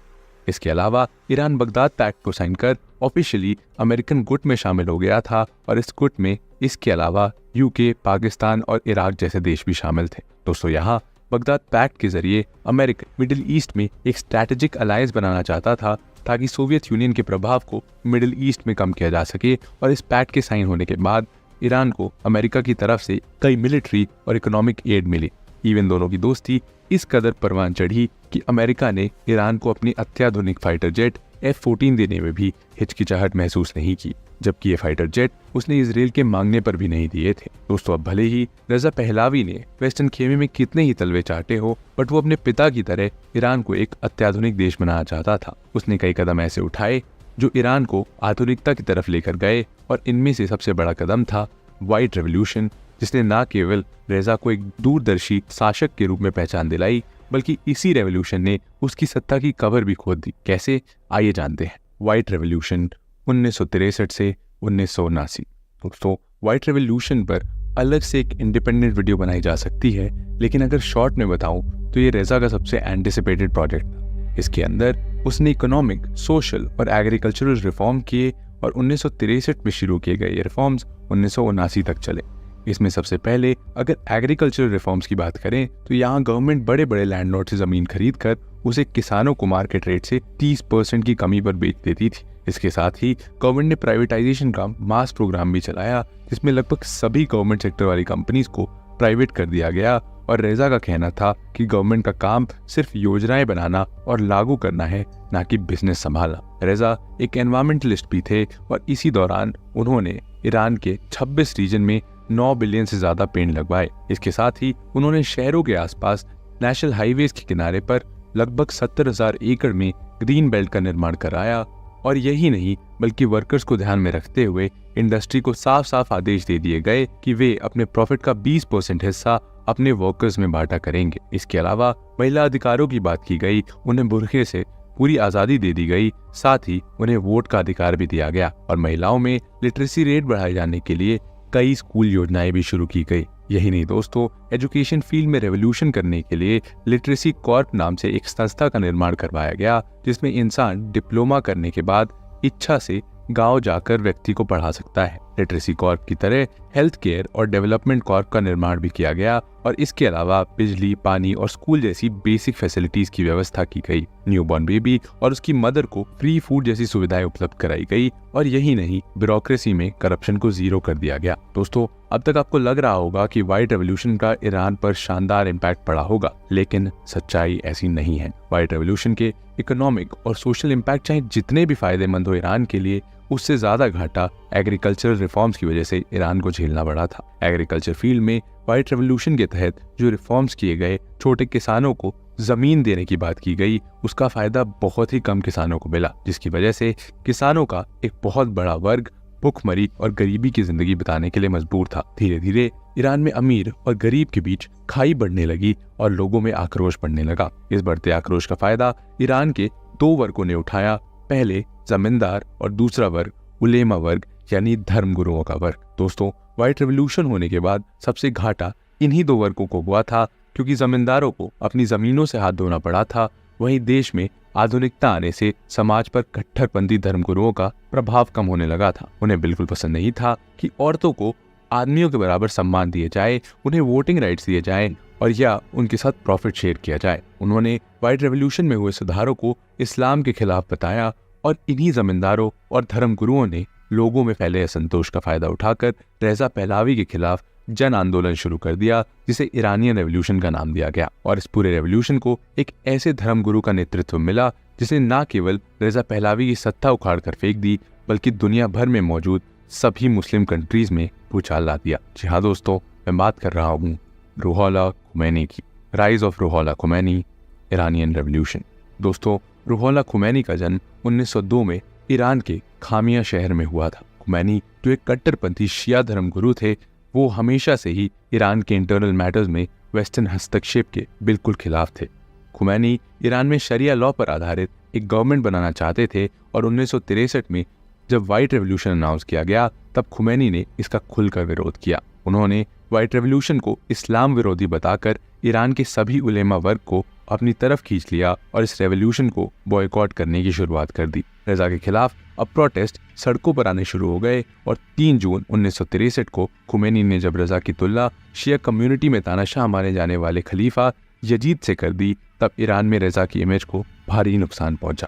इसके अलावा ईरान बगदाद पैक्ट को साइन कर ऑफिशियली अमेरिकन गुट में शामिल हो गया था और इस गुट में इसके अलावा यूके, पाकिस्तान और इराक जैसे देश भी शामिल थे। दोस्तों, यहाँ बगदाद पैक्ट के जरिए अमेरिका मिडिल ईस्ट में एक स्ट्रैटेजिक अलायंस बनाना चाहता था ताकि सोवियत यूनियन के प्रभाव को मिडिल ईस्ट में कम किया जा सके। और इस पैक्ट के साइन होने के बाद ईरान को अमेरिका की तरफ से कई मिलिट्री और इकोनॉमिक एड मिली। इवन दोनों की दोस्ती इस कदर परवान चढ़ी कि अमेरिका ने ईरान को अपनी अत्याधुनिक फाइटर जेट F-14 देने में भी हिचकिचाहट महसूस नहीं की, जबकि ये फाइटर जेट उसने इजराइल के मांगने पर भी नहीं दिए थे। दोस्तों, अब भले ही रेजा पहलावी ने वेस्टर्न खेमे में कितने ही तलवे चाटे हो, बट वो अपने पिता की तरह ईरान को एक अत्याधुनिक देश बनाना चाहता था। उसने कई कदम ऐसे उठाए जो ईरान को आधुनिकता की तरफ लेकर गए और इनमें से सबसे बड़ा कदम था व्हाइट रेवोल्यूशन, जिसने न केवल रेजा को एक दूरदर्शी शासक के रूप में पहचान दिलाई, बल्कि इसी रेवोल्यूशन ने उसकी सत्ता की कबर भी खोद दी। कैसे, आइए जानते हैं। व्हाइट रेवोल्यूशन 1963 से 1979। दोस्तों, व्हाइट रेवोल्यूशन पर अलग से एक इंडिपेंडेंट वीडियो बनाई जा सकती है, लेकिन अगर शॉर्ट में बताऊं तो ये रेजा का सबसे एंटिसिपेटेड प्रोजेक्ट था। इसके अंदर उसने इकोनॉमिक, सोशल और एग्रीकल्चरल रिफॉर्म किए और 1963 में शुरू किए गए ये रिफॉर्म्स 1979 तक चले। इसमें सबसे पहले अगर एग्रीकल्चरल रिफॉर्म्स की बात करें तो यहाँ गवर्नमेंट बड़े बड़े लैंडलॉर्ड से जमीन खरीद कर उसे किसानों को मार्केट रेट से 30% की कमी पर बेच देती थी। इसके साथ ही गवर्नमेंट ने प्राइवेटाइजेशन का मास प्रोग्राम भी चलाया, जिसमें लगभग सभी गवर्नमेंट सेक्टर वाली कंपनीज को प्राइवेट कर दिया गया। और रेजा का कहना था कि गवर्नमेंट का काम सिर्फ योजनाएं बनाना और लागू करना है, ना कि बिजनेस संभालना। रेजा एक एनवायरमेंटलिस्ट भी थे और इसी दौरान उन्होंने ईरान के 26 रीजन में 9 बिलियन से ज्यादा पेड़ लगवाए। इसके साथ ही उन्होंने शहरों के आसपास नेशनल हाईवेज के किनारे पर लगभग 70,000 एकड़ में ग्रीन बेल्ट का निर्माण कराया। और यही नहीं, बल्कि वर्कर्स को ध्यान में रखते हुए इंडस्ट्री को साफ साफ आदेश दे दिए गए कि वे अपने प्रॉफिट का 20% हिस्सा अपने वर्कर्स में बांटा करेंगे। इसके अलावा महिला अधिकारों की बात की गई, उन्हें बुर्के से पूरी आजादी दे दी गई, साथ ही उन्हें वोट का अधिकार भी दिया गया और महिलाओं में लिटरेसी रेट बढ़ाए जाने के लिए कई स्कूल योजनाएं भी शुरू की गई। यही नहीं दोस्तों, एजुकेशन फील्ड में रेवोल्यूशन करने के लिए लिटरेसी कॉर्प नाम से एक संस्था का निर्माण करवाया गया, जिसमें इंसान डिप्लोमा करने के बाद इच्छा से गांव जाकर व्यक्ति को पढ़ा सकता है। लिटरेसी कॉर्प की तरह हेल्थ केयर और डेवलपमेंट कॉर्प का निर्माण भी किया गया और इसके अलावा बिजली, पानी और स्कूल जैसी बेसिक फैसिलिटीज की व्यवस्था की गई। न्यूबॉर्न बेबी और उसकी मदर को फ्री फूड जैसी सुविधाएं उपलब्ध कराई गई और यही नहीं, ब्यूरोक्रेसी में करप्शन को जीरो कर दिया गया। दोस्तों, अब तक आपको लग रहा होगा कि व्हाइट रेवोल्यूशन का ईरान पर शानदार इम्पैक्ट पड़ा होगा, लेकिन सच्चाई ऐसी नहीं है। व्हाइट रेवोल्यूशन के इकोनॉमिक और सोशल इम्पैक्ट चाहे जितने भी फायदेमंद हो ईरान के लिए, उससे ज्यादा घाटा एग्रीकल्चरल रिफॉर्म्स की वजह से ईरान को झेलना पड़ा था। एग्रीकल्चर फील्ड में व्हाइट रेवोल्यूशन के तहत जो रिफॉर्म्स किए गए, छोटे किसानों को जमीन देने की बात की गई, उसका फायदा बहुत ही कम किसानों को मिला, जिसकी वजह से किसानों का एक बहुत बड़ा वर्ग भूखमरी और गरीबी की जिंदगी बिताने के लिए मजबूर था। धीरे धीरे ईरान में अमीर और गरीब के बीच खाई बढ़ने लगी और लोगों में आक्रोश बढ़ने लगा। इस बढ़ते आक्रोश का फायदा ईरान के दो वर्गों ने उठाया। पहले जमींदार और दूसरा वर्ग उलेमा वर्ग यानी धर्मगुरुओं का वर्ग। दोस्तों, व्हाइट रेवोल्यूशन होने के बाद सबसे घाटा इन्हीं दो वर्गों को हुआ था, क्योंकि जमींदारों को अपनी जमीनों से हाथ धोना पड़ा था। वहीं देश में आधुनिकता आने से समाज पर कट्टरपंथी धर्मगुरुओं का प्रभाव कम होने लगा था। उन्हें बिल्कुल पसंद नहीं था कि औरतों को आदमियों के बराबर सम्मान दिए जाए, उन्हें वोटिंग राइट्स दिए जाएं और या उनके साथ प्रॉफिट शेयर किया जाए। उन्होंने व्हाइट रेवोल्यूशन में हुए सुधारों को इस्लाम के खिलाफ बताया और इन्हीं जमींदारों और धर्मगुरुओं ने लोगों में फैले असंतोष का फायदा उठाकर रेजा पहलावी के खिलाफ जन आंदोलन शुरू कर दिया, जिसे ईरानियन रेवोल्यूशन का नाम दिया गया। और इस पूरे रेवोल्यूशन को एक ऐसे धर्मगुरु का नेतृत्व मिला जिसने न केवल रेजा पहलावी की सत्ता उखाड़ कर फेंक दी, बल्कि दुनिया भर में मौजूद सभी मुस्लिम कंट्रीज में भूचाल ला दिया। जी हाँ दोस्तों, मैं बात कर रहा हूँ रूहोल्लाह खुमैनी की। Rise of Ruhollah Khomeini, Iranian revolution. दोस्तों, रूहोल्लाह खुमैनी का जन्म 1902 में ईरान के खामिया शहर में हुआ था। खुमैनी जो एक कट्टरपंथी शिया धर्मगुरु थे, वो हमेशा से ही ईरान के इंटरनल मैटर्स में वेस्टर्न हस्तक्षेप के बिल्कुल खिलाफ थे। खुमैनी ईरान में शरिया लॉ पर आधारित एक गवर्नमेंट बनाना चाहते थे और 1963 में जब व्हाइट रेवोल्यूशन अनाउंस किया गया, तब खुमैनी ने इसका खुलकर विरोध किया। उन्होंने व्हाइट रेवोल्यूशन को इस्लाम विरोधी बताकर ईरान के सभी उलेमा वर्ग को अपनी तरफ खींच लिया और इस रेवोल्यूशन को बॉयकॉट करने की शुरुआत कर दी। रजा के खिलाफ अब प्रोटेस्ट सड़कों पर आने शुरू हो गए और 3 जून 1963 को खुमैनी ने जब रजा की तुलना शिया कम्युनिटी में तानाशाह माने जाने वाले खलीफा यजीद से कर दी, तब ईरान में रजा की इमेज को भारी नुकसान पहुंचा,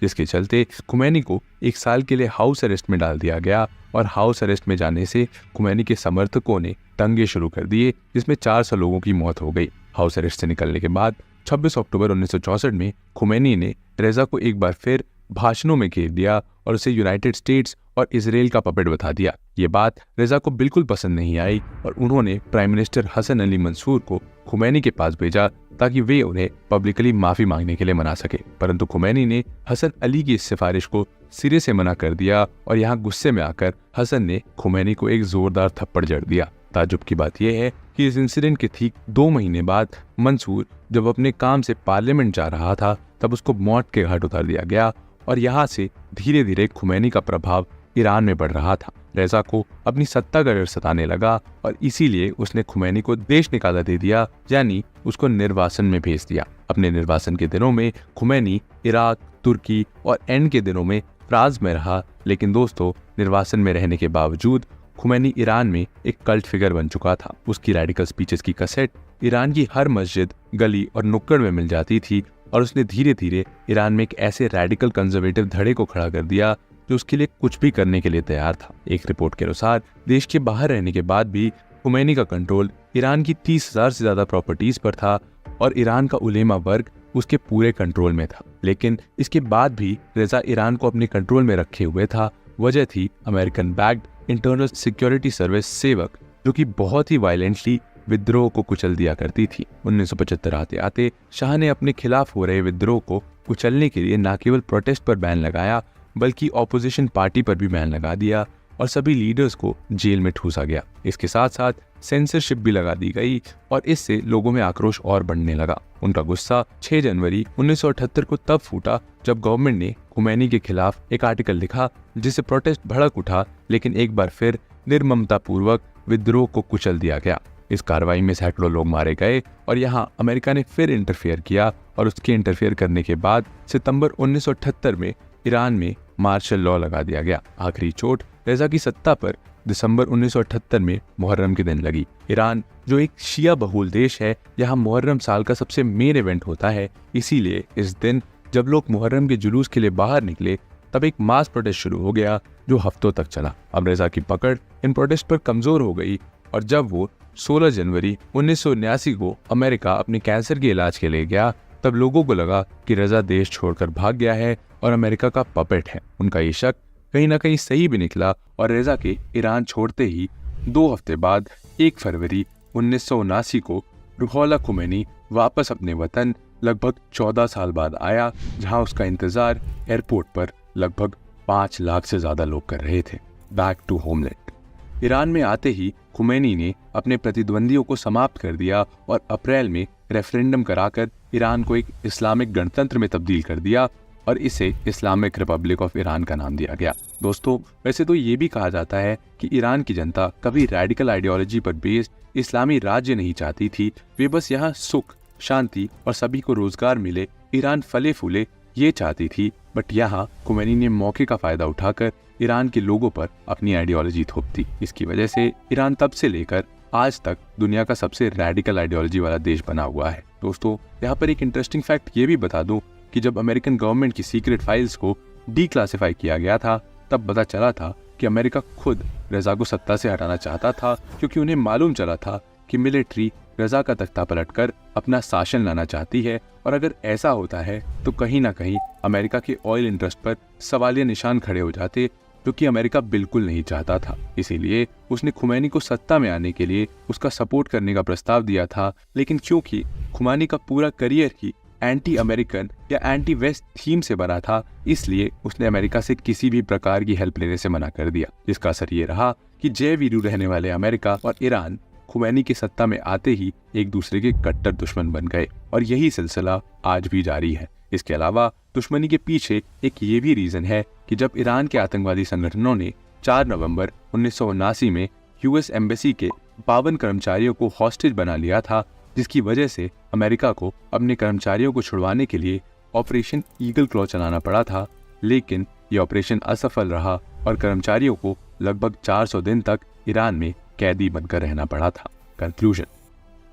जिसके चलते खुमैनी को 1 साल के लिए हाउस अरेस्ट में डाल दिया गया। और हाउस अरेस्ट में जाने से खुमैनी के समर्थकों ने दंगे शुरू कर दिए, जिसमें 400 लोगों की मौत हो गई। हाउस अरेस्ट से निकलने के बाद 26 अक्टूबर 1964 में खुमैनी ने रेजा को एक बार फिर भाषणों में घेर दिया और उसे यूनाइटेड स्टेट्स और इसराइल का पपेट बता दिया। ये बात रेजा को बिल्कुल पसंद नहीं आई और उन्होंने प्राइम मिनिस्टर हसन अली मंसूर को खुमैनी के पास भेजा ताकि वे उन्हें पब्लिकली माफी मांगने के लिए मना सके। परंतु खुमैनी ने हसन अली की इस सिफारिश को सिरे से मना कर दिया और यहाँ गुस्से में आकर हसन ने खुमैनी को एक जोरदार थप्पड़ जड़ दिया। ताज्जुब की बात यह है कि इस इंसिडेंट के ठीक 2 महीने बाद मंसूर जब अपने काम से पार्लियामेंट जा रहा था, तब उसको मौत के घाट उतार दिया गया और यहाँ से धीरे धीरे खुमैनी का प्रभाव ईरान में बढ़ रहा था। रेजा को अपनी सत्ता का डर सताने लगा और इसीलिए उसने खुमैनी को देश निकाला दे दिया, यानी उसको निर्वासन में भेज दिया। अपने निर्वासन के दिनों में खुमैनी इराक, तुर्की और एंड के दिनों में फ्रांस में रहा। लेकिन दोस्तों, निर्वासन में रहने के बावजूद खुमैनी ईरान में एक कल्ट फिगर बन चुका था। उसकी रेडिकल स्पीचेस की कैसेट ईरान की हर मस्जिद, गली और नुक्कड़ में मिल जाती थी और उसने धीरे धीरे ईरान में एक ऐसे रेडिकल कंजर्वेटिव धड़े को खड़ा कर दिया जो उसके लिए कुछ भी करने के लिए तैयार था। एक रिपोर्ट के अनुसार देश के बाहर रहने के बाद भी खुमैनी का कंट्रोल ईरान की 30,000 से ज्यादा प्रॉपर्टीज पर था और ईरान का उलेमा वर्ग उसके पूरे कंट्रोल में था। लेकिन इसके बाद भी रेजा ईरान को अपने कंट्रोल में रखे हुए था। वजह थी American backed internal security service सेवक, जो कि बहुत ही वायलेंटली विद्रोह को कुचल दिया करती थी। 1975 आते आते शाह ने अपने खिलाफ हो रहे विद्रोह को कुचलने के लिए न केवल प्रोटेस्ट पर बैन लगाया, बल्कि ऑपोजिशन पार्टी पर भी बैन लगा दिया और सभी लीडर्स को जेल में ठूसा गया। इसके साथ साथ सेंसरशिप भी लगा दी गई और इससे लोगों में आक्रोश और बढ़ने लगा। उनका गुस्सा 6 जनवरी 1978 को तब फूटा जब गवर्नमेंट ने खुमैनी के खिलाफ एक आर्टिकल लिखा जिससे प्रोटेस्ट भड़क उठा, लेकिन एक बार फिर निर्ममता पूर्वक विद्रोह को कुचल दिया गया। इस कार्रवाई में सैकड़ों लोग मारे गए और यहाँ अमेरिका ने फिर इंटरफेयर किया और उसके इंटरफेयर करने के बाद सितंबर 1978 में ईरान में मार्शल लॉ लगा दिया गया। आखिरी चोट रेजा की सत्ता पर दिसंबर 1978 में मुहर्रम के दिन लगी। ईरान जो एक शिया बहुल देश है, यहाँ मुहर्रम साल का सबसे मेन इवेंट होता है। इसीलिए इस दिन जब लोग मुहर्रम के जुलूस के लिए बाहर निकले, तब एक मास प्रोटेस्ट शुरू हो गया जो हफ्तों तक चला। अब रेजा की पकड़ इन प्रोटेस्ट पर कमजोर हो गई और जब वो 16 जनवरी 1979 को अमेरिका अपने कैंसर के इलाज के लिए गया, तब लोगों को लगा कि रेजा देश छोड़कर भाग गया है और अमेरिका का पपेट है। उनका ये शक कहीं ना कहीं सही भी निकला और रेजा के ईरान छोड़ते ही 2 हफ्ते बाद 1 फरवरी 1979 को रूहोल्लाह खुमैनी वापस अपने वतन लगभग 14 साल बाद आया, जहां उसका इंतजार एयरपोर्ट पर लगभग 5 लाख से ज्यादा लोग कर रहे थे। Back to homeland. ईरान में आते ही खुमैनी ने अपने प्रतिद्वंदियों को समाप्त कर दिया और अप्रैल में रेफरेंडम कराकर ईरान को एक इस्लामिक गणतंत्र में तब्दील कर दिया और इसे इस्लामिक रिपब्लिक ऑफ ईरान का नाम दिया गया। दोस्तों, वैसे तो ये भी कहा जाता है कि ईरान की जनता कभी रेडिकल आइडियोलॉजी पर बेस्ड इस्लामी राज्य नहीं चाहती थी। वे बस यहाँ सुख, शांति और सभी को रोजगार मिले, ईरान फले फूले, ये चाहती थी। बट यहाँ खुमैनी ने मौके का फायदा उठाकर ईरान के लोगों पर अपनी आइडियोलॉजी थोप दी। इसकी वजह से ईरान तब से लेकर आज तक दुनिया का सबसे रेडिकल आइडियोलॉजी वाला देश बना हुआ है। दोस्तों, यहाँ पर एक इंटरेस्टिंग फैक्ट ये भी बता दूं कि जब अमेरिकन गवर्नमेंट की सीक्रेट फाइल्स को डीक्लासिफाई किया गया था, तब पता चला था कि अमेरिका खुद रजा को सत्ता से हटाना चाहता था, क्योंकि उन्हें मालूम चला था कि मिलिट्री रजा का तख्ता पलटकर अपना शासन लाना चाहती है और अगर ऐसा होता है तो कहीं ना कहीं अमेरिका के ऑयल इंटरेस्ट पर सवालिया निशान खड़े हो जाते, जो कि अमेरिका बिल्कुल नहीं चाहता था। इसीलिए उसने खुमैनी को सत्ता में आने के लिए उसका सपोर्ट करने का प्रस्ताव दिया था। लेकिन क्योंकि खुमैनी का पूरा करियर ही एंटी अमेरिकन या एंटी वेस्ट थीम से बना था, इसलिए उसने अमेरिका से किसी भी प्रकार की हेल्प लेने से मना कर दिया, जिसका असर ये रहा कि जय वीरू रहने वाले अमेरिका और ईरान खुमैनी की सत्ता में आते ही एक दूसरे के कट्टर दुश्मन बन गए और यही सिलसिला आज भी जारी है। इसके अलावा दुश्मनी के पीछे एक ये भी रीजन है कि जब ईरान के आतंकवादी संगठनों ने 4 नवंबर 1979 में यूएस एम्बेसी के 52 कर्मचारियों को हॉस्टेज बना लिया था, जिसकी वजह से अमेरिका को अपने कर्मचारियों को छुड़वाने के लिए ऑपरेशन ईगल क्लॉ चलाना पड़ा था। लेकिन यह ऑपरेशन असफल रहा और कर्मचारियों को लगभग 400 दिन तक ईरान में कैदी बनकर रहना पड़ा था। कंक्लूजन,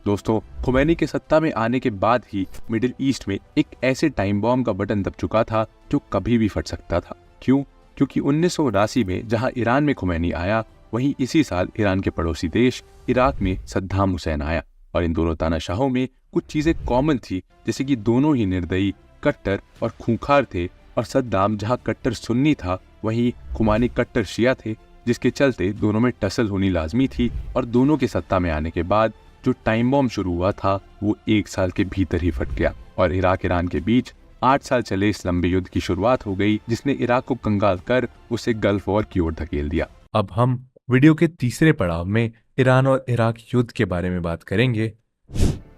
दोस्तों, खुमैनी के सत्ता में आने के बाद ही मिडिल ईस्ट में एक ऐसे टाइम बॉम्ब का बटन दब चुका था जो कभी भी फट सकता था। क्यों? क्योंकि 1979 में जहां ईरान में खुमैनी आया, वहीं इसी साल ईरान के पड़ोसी देश इराक में सद्दाम हुसैन आया और इन दोनों तानाशाहों में कुछ चीजें कॉमन थी, जैसे कि दोनों ही निर्दयी, कट्टर और खूंखार थे और सद्दाम जहां कट्टर सुन्नी था, वहीं खुमैनी कट्टर शिया थे, जिसके चलते दोनों में टसल होनी लाजमी थी। और दोनों के सत्ता में आने के बाद जो टाइम बॉम्ब शुरू हुआ था वो 1 साल के भीतर ही फट गया और इराक ईरान के बीच 8 साल चले इस लंबे युद्ध की शुरुआत हो गई, जिसने इराक को कंगाल कर उसे गल्फ वॉर की ओर धकेल दिया। अब हम वीडियो के तीसरे पड़ाव में ईरान और इराक युद्ध के बारे में बात करेंगे।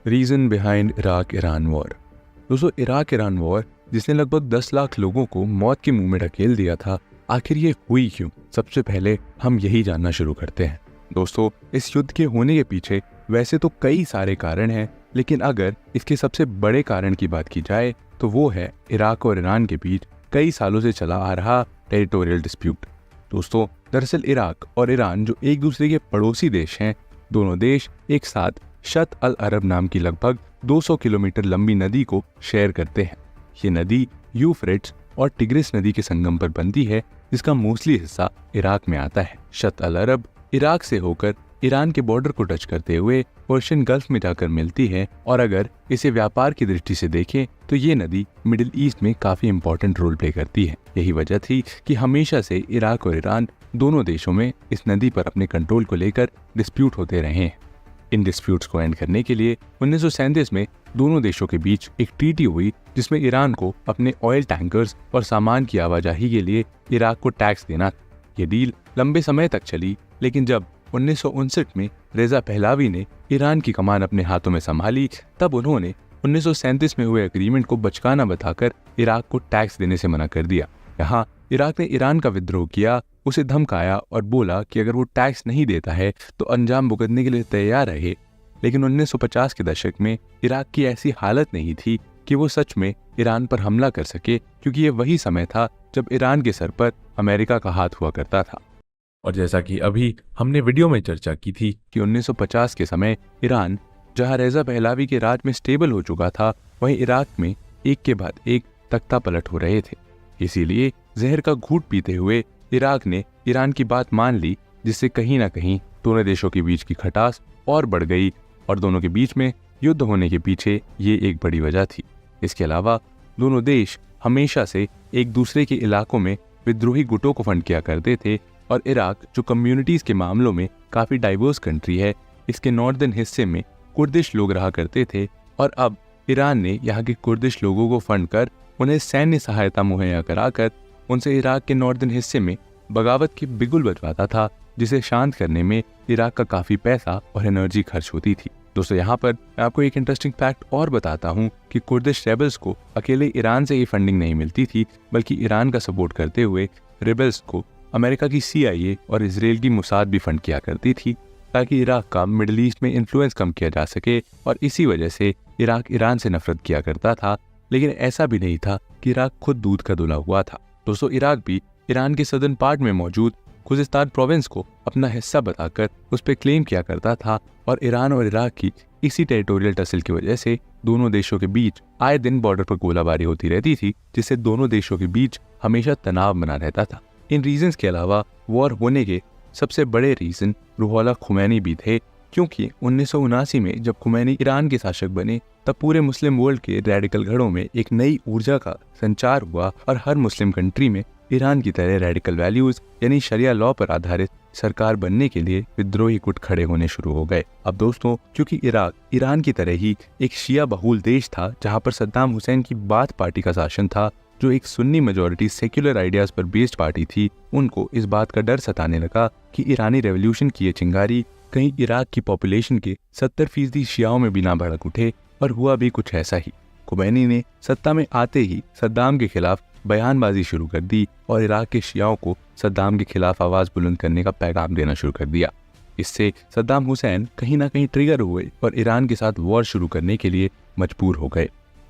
Reason behind Iraq Iran war. दोस्तों, इराक ईरान वॉर जिसने लगभग 10 लाख लोगों को मौत के मुंह में ढकेल दिया था, आखिर ये हुई क्यों? सबसे पहले हम यही जानना शुरू करते हैं। दोस्तों, इस युद्ध के होने के पीछे वैसे तो कई सारे कारण हैं, लेकिन अगर इसके सबसे बड़े कारण की बात की जाए तो वो है इराक और ईरान के बीच कई सालों से चला आ रहा टेरिटोरियल डिस्प्यूट। दोस्तों, दरअसल इराक और ईरान जो एक दूसरे के पड़ोसी देश हैं, दोनों देश एक साथ शत अल अरब नाम की लगभग 200 किलोमीटर लंबी नदी को शेयर करते हैं। ये नदी यूफ्रेट्स और टिग्रिस नदी के संगम पर बनती है, जिसका मोस्टली हिस्सा इराक में आता है। शत अल अरब इराक से होकर ईरान के बॉर्डर को टच करते हुए पर्शियन गल्फ में जाकर मिलती है और अगर इसे व्यापार की दृष्टि से देखें तो ये नदी मिडिल ईस्ट में काफी इंपॉर्टेंट रोल प्ले करती है। यही वजह थी कि हमेशा से इराक और ईरान दोनों देशों में इस नदी पर अपने कंट्रोल को लेकर डिस्प्यूट होते रहे हैं। इन डिस्प्यूट्स को एंड करने के लिए 1937 में दोनों देशों के बीच एक ट्रीटी हुई, जिसमें ईरान को अपने ऑयल टैंकर्स और सामान की आवाजाही के लिए इराक को टैक्स देना। ये डील लंबे समय तक चली, लेकिन जब 1959 में रेजा पहलावी ने ईरान की कमान अपने हाथों में संभाली, तब उन्होंने 1937 में हुए एग्रीमेंट को बचकाना बताकर इराक को टैक्स देने से मना कर दिया। यहाँ इराक ने ईरान का विद्रोह किया, उसे धमकाया और बोला कि अगर वो टैक्स नहीं देता है तो अंजाम भुगतने के लिए तैयार रहे। लेकिन 1950 के दशक में इराक की ऐसी हालत नहीं थी कि वो सच में ईरान पर हमला कर सके, क्योंकि ये वही समय था जब ईरान के सर पर अमेरिका का हाथ हुआ करता था। और जैसा कि अभी हमने वीडियो में चर्चा की थी कि 1950 के समय ईरान जहां रेजा पहलावी के राज में स्टेबल हो चुका था, वहीं इराक में एक के बाद एक तख्ता पलट हो रहे थे। इसीलिए जहर का घूंट पीते हुए इराक ने ईरान की बात मान ली, जिससे कहीं ना कहीं दोनों देशों के बीच की खटास और बढ़ गई और दोनों के बीच में युद्ध होने के पीछे ये एक बड़ी वजह थी। इसके अलावा दोनों देश हमेशा से एक दूसरे के इलाकों में विद्रोही गुटों को फंड किया करते थे और इराक जो कम्युनिटीज के मामलों में काफी डाइवर्स कंट्री है, इसके नॉर्दर्न हिस्से में कुर्दिश लोग रहा करते थे और अब ईरान ने यहाँ के कुर्दिश लोगों को फंड कर उन्हें सैन्य सहायता मुहैया कराकर उनसे इराक के नॉर्दर्न हिस्से में बगावत के बिगुल बजवाता था, जिसे शांत करने में इराक का काफ़ी पैसा और एनर्जी खर्च होती थी। दोस्तों यहाँ पर मैं आपको एक इंटरेस्टिंग फैक्ट और बताता हूँ कि कुर्दिश रेबल्स को अकेले ईरान से ही फंडिंग नहीं मिलती थी, बल्कि ईरान का सपोर्ट करते हुए रेबल्स को अमेरिका की CIA और इसराइल की मुसाद भी फंड किया करती थी, ताकि इराक का मिडिल ईस्ट में इन्फ्लुएंस कम किया जा सके। और इसी वजह से इराक ईरान से नफरत किया करता था। लेकिन ऐसा भी नहीं था कि इराक खुद दूध का धुला हुआ था। दोस्तों इराक भी ईरान के सदर्न पार्ट में मौजूद खुजिस्तान प्रोविंस को अपना हिस्सा बताकर उस पर क्लेम किया करता था, और ईरान और इराक की इसी टेरिटोरियल टसल की वजह से दोनों देशों के बीच आए दिन बॉर्डर पर गोलाबारी होती रहती थी, जिससे दोनों देशों के बीच हमेशा तनाव बना रहता था। इन रीजंस के अलावा वॉर होने के सबसे बड़े रीजन रूहुल्लाह खुमैनी भी थे, क्योंकि 1979 में जब खुमैनी ईरान के शासक बने, तब पूरे मुस्लिम वर्ल्ड के रेडिकल घरों में एक नई ऊर्जा का संचार हुआ और हर मुस्लिम कंट्री में ईरान की तरह रेडिकल वैल्यूज यानी शरिया लॉ पर आधारित सरकार बनने के लिए विद्रोही गुट खड़े होने शुरू हो गए। अब दोस्तों क्योंकि इराक ईरान की तरह ही एक शिया बहुल देश था, जहां पर सद्दाम हुसैन की बाथ पार्टी का शासन था, जो एक सुन्नी मेजॉरिटी सेक्युलर आइडियाज पर बेस्ड पार्टी थी, उनको इस बात का डर सताने लगा कि ईरानी रेवोल्यूशन की ये चिंगारी कहीं इराक की पॉपुलेशन के 70% शियाओं में भी ना भड़क उठे। और हुआ भी कुछ ऐसा ही। खुमैनी ने सत्ता में आते ही सद्दाम के खिलाफ बयानबाजी शुरू कर दी और इराक के शियाओं को सद्दाम के खिलाफ आवाज बुलंद करने का पैगाम देना शुरू कर दिया। इससे सद्दाम हुसैन कहीं ना कहीं ट्रिगर हुए और ईरान के साथ वॉर शुरू करने के लिए मजबूर हो गए।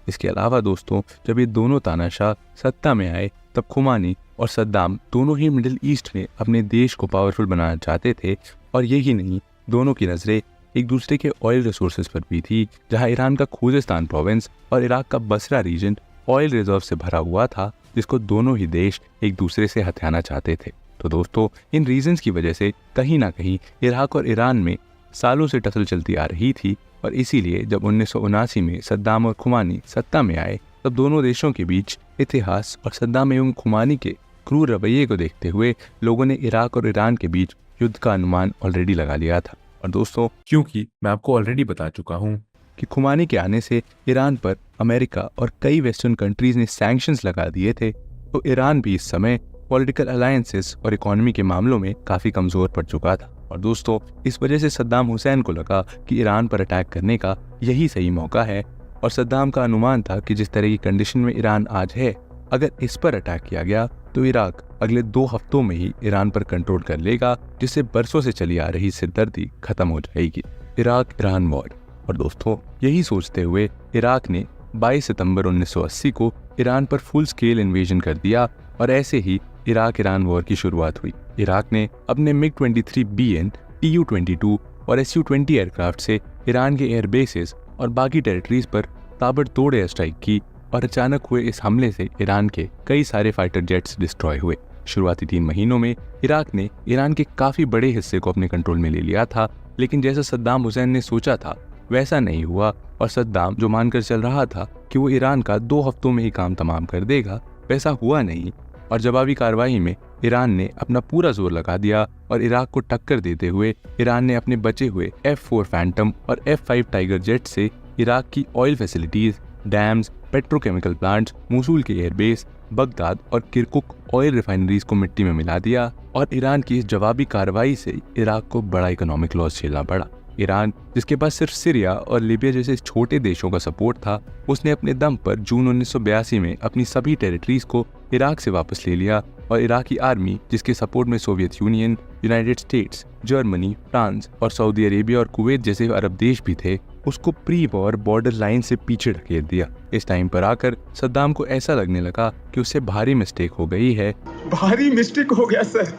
इसके अलावा दोस्तों जब ये दोनों तानाशाह सत्ता में आए, तब खुमानी और सद्दाम दोनों ही मिडिल ईस्ट में अपने देश को पावरफुल बनाना चाहते थे। और यही नहीं, दोनों की नजरें एक दूसरे के ऑयल रिसोर्सेज पर भी थी, जहां ईरान का खुजिस्तान प्रोविंस और इराक का बसरा रीजन ऑयल रिजर्व से भरा हुआ था, जिसको दोनों ही देश एक दूसरे से हथियाना चाहते थे। तो दोस्तों इन रीजंस की वजह से कहीं ना कहीं इराक और ईरान में सालों से टसल चलती आ रही थी। और इसीलिए जब 1979 में सद्दाम और खुमानी सत्ता में आए, तब दोनों देशों के बीच इतिहास और सद्दाम एवं खुमानी के क्रूर रवैये को देखते हुए लोगों ने इराक और ईरान के बीच युद्ध का अनुमान ऑलरेडी लगा लिया था। और दोस्तों क्योंकि मैं आपको ऑलरेडी बता चुका हूँ कि खुमानी के आने से ईरान पर अमेरिका और कई वेस्टर्न कंट्रीज ने सैंक्शंस लगा दिए थे, तो ईरान भी इस समय पॉलिटिकल अलायंसेस और इकोनॉमी के मामलों में काफी कमजोर पड़ चुका था। और दोस्तों इस वजह से सद्दाम हुसैन को लगा कि ईरान पर अटैक करने का यही सही मौका है। और सद्दाम का अनुमान था कि जिस तरह की कंडीशन में ईरान आज है, अगर इस पर अटैक किया गया तो इराक अगले 2 हफ्तों में ही ईरान पर कंट्रोल कर लेगा, जिससे बरसों से चली आ रही सिरदर्दी खत्म हो जाएगी। Iraq Iran war. और दोस्तों यही सोचते हुए इराक ने 22 सितंबर 1980 को ईरान पर फुल स्केल इन्वेजन कर दिया और ऐसे ही इराक ईरान वॉर की शुरुआत हुई। इराक ने अपने MiG-23BN, Tu-22 और Su-20 एयरक्राफ्ट से ईरान के एयर बेसेस और बाकी टेरिटरीज पर ताबड़तोड़ एयर स्ट्राइक की और अचानक हुए इस हमले से ईरान के कई सारे फाइटर जेट्स डिस्ट्रॉय हुए। शुरुआती 3 महीनों में इराक ने ईरान के काफी बड़े हिस्से को अपने कंट्रोल में ले लिया था, लेकिन जैसा सद्दाम हुसैन ने सोचा था वैसा नहीं हुआ। और सद्दाम जो मानकर चल रहा था कि वो ईरान का 2 हफ्तों में ही काम तमाम कर देगा, वैसा हुआ नहीं। और जवाबी कार्रवाई में ईरान ने अपना पूरा जोर लगा दिया और इराक को टक्कर देते हुए ईरान ने अपने बचे हुए F-4 फैंटम और F-5 टाइगर जेट से इराक की oil facilities, dams, petrochemical plants, Mosul के एयरबेस, बगदाद और किरकुक ऑयल रिफाइनरीज को मिट्टी में मिला दिया। और ईरान की इस जवाबी कार्रवाई से इराक को बड़ा इकोनॉमिक लॉस झेलना पड़ा। ईरान, जिसके पास सिर्फ सीरिया और लीबिया जैसे छोटे देशों का सपोर्ट था, उसने अपने दम पर जून 1982 में अपनी सभी टेरिटरीज को इराक से वापस ले लिया। और इराकी आर्मी, जिसके सपोर्ट में Soviet union, United states, Germany, France और सऊदी अरेबिया और कुवैत जैसे अरब देश भी थे, उसको प्री वॉर बॉर्डर लाइन से पीछे ढकेल दिया। इस टाइम पर आकर सद्दाम को ऐसा लगने लगा कि उससे भारी मिस्टेक हो गई है। भारी मिस्टेक हो गया सर।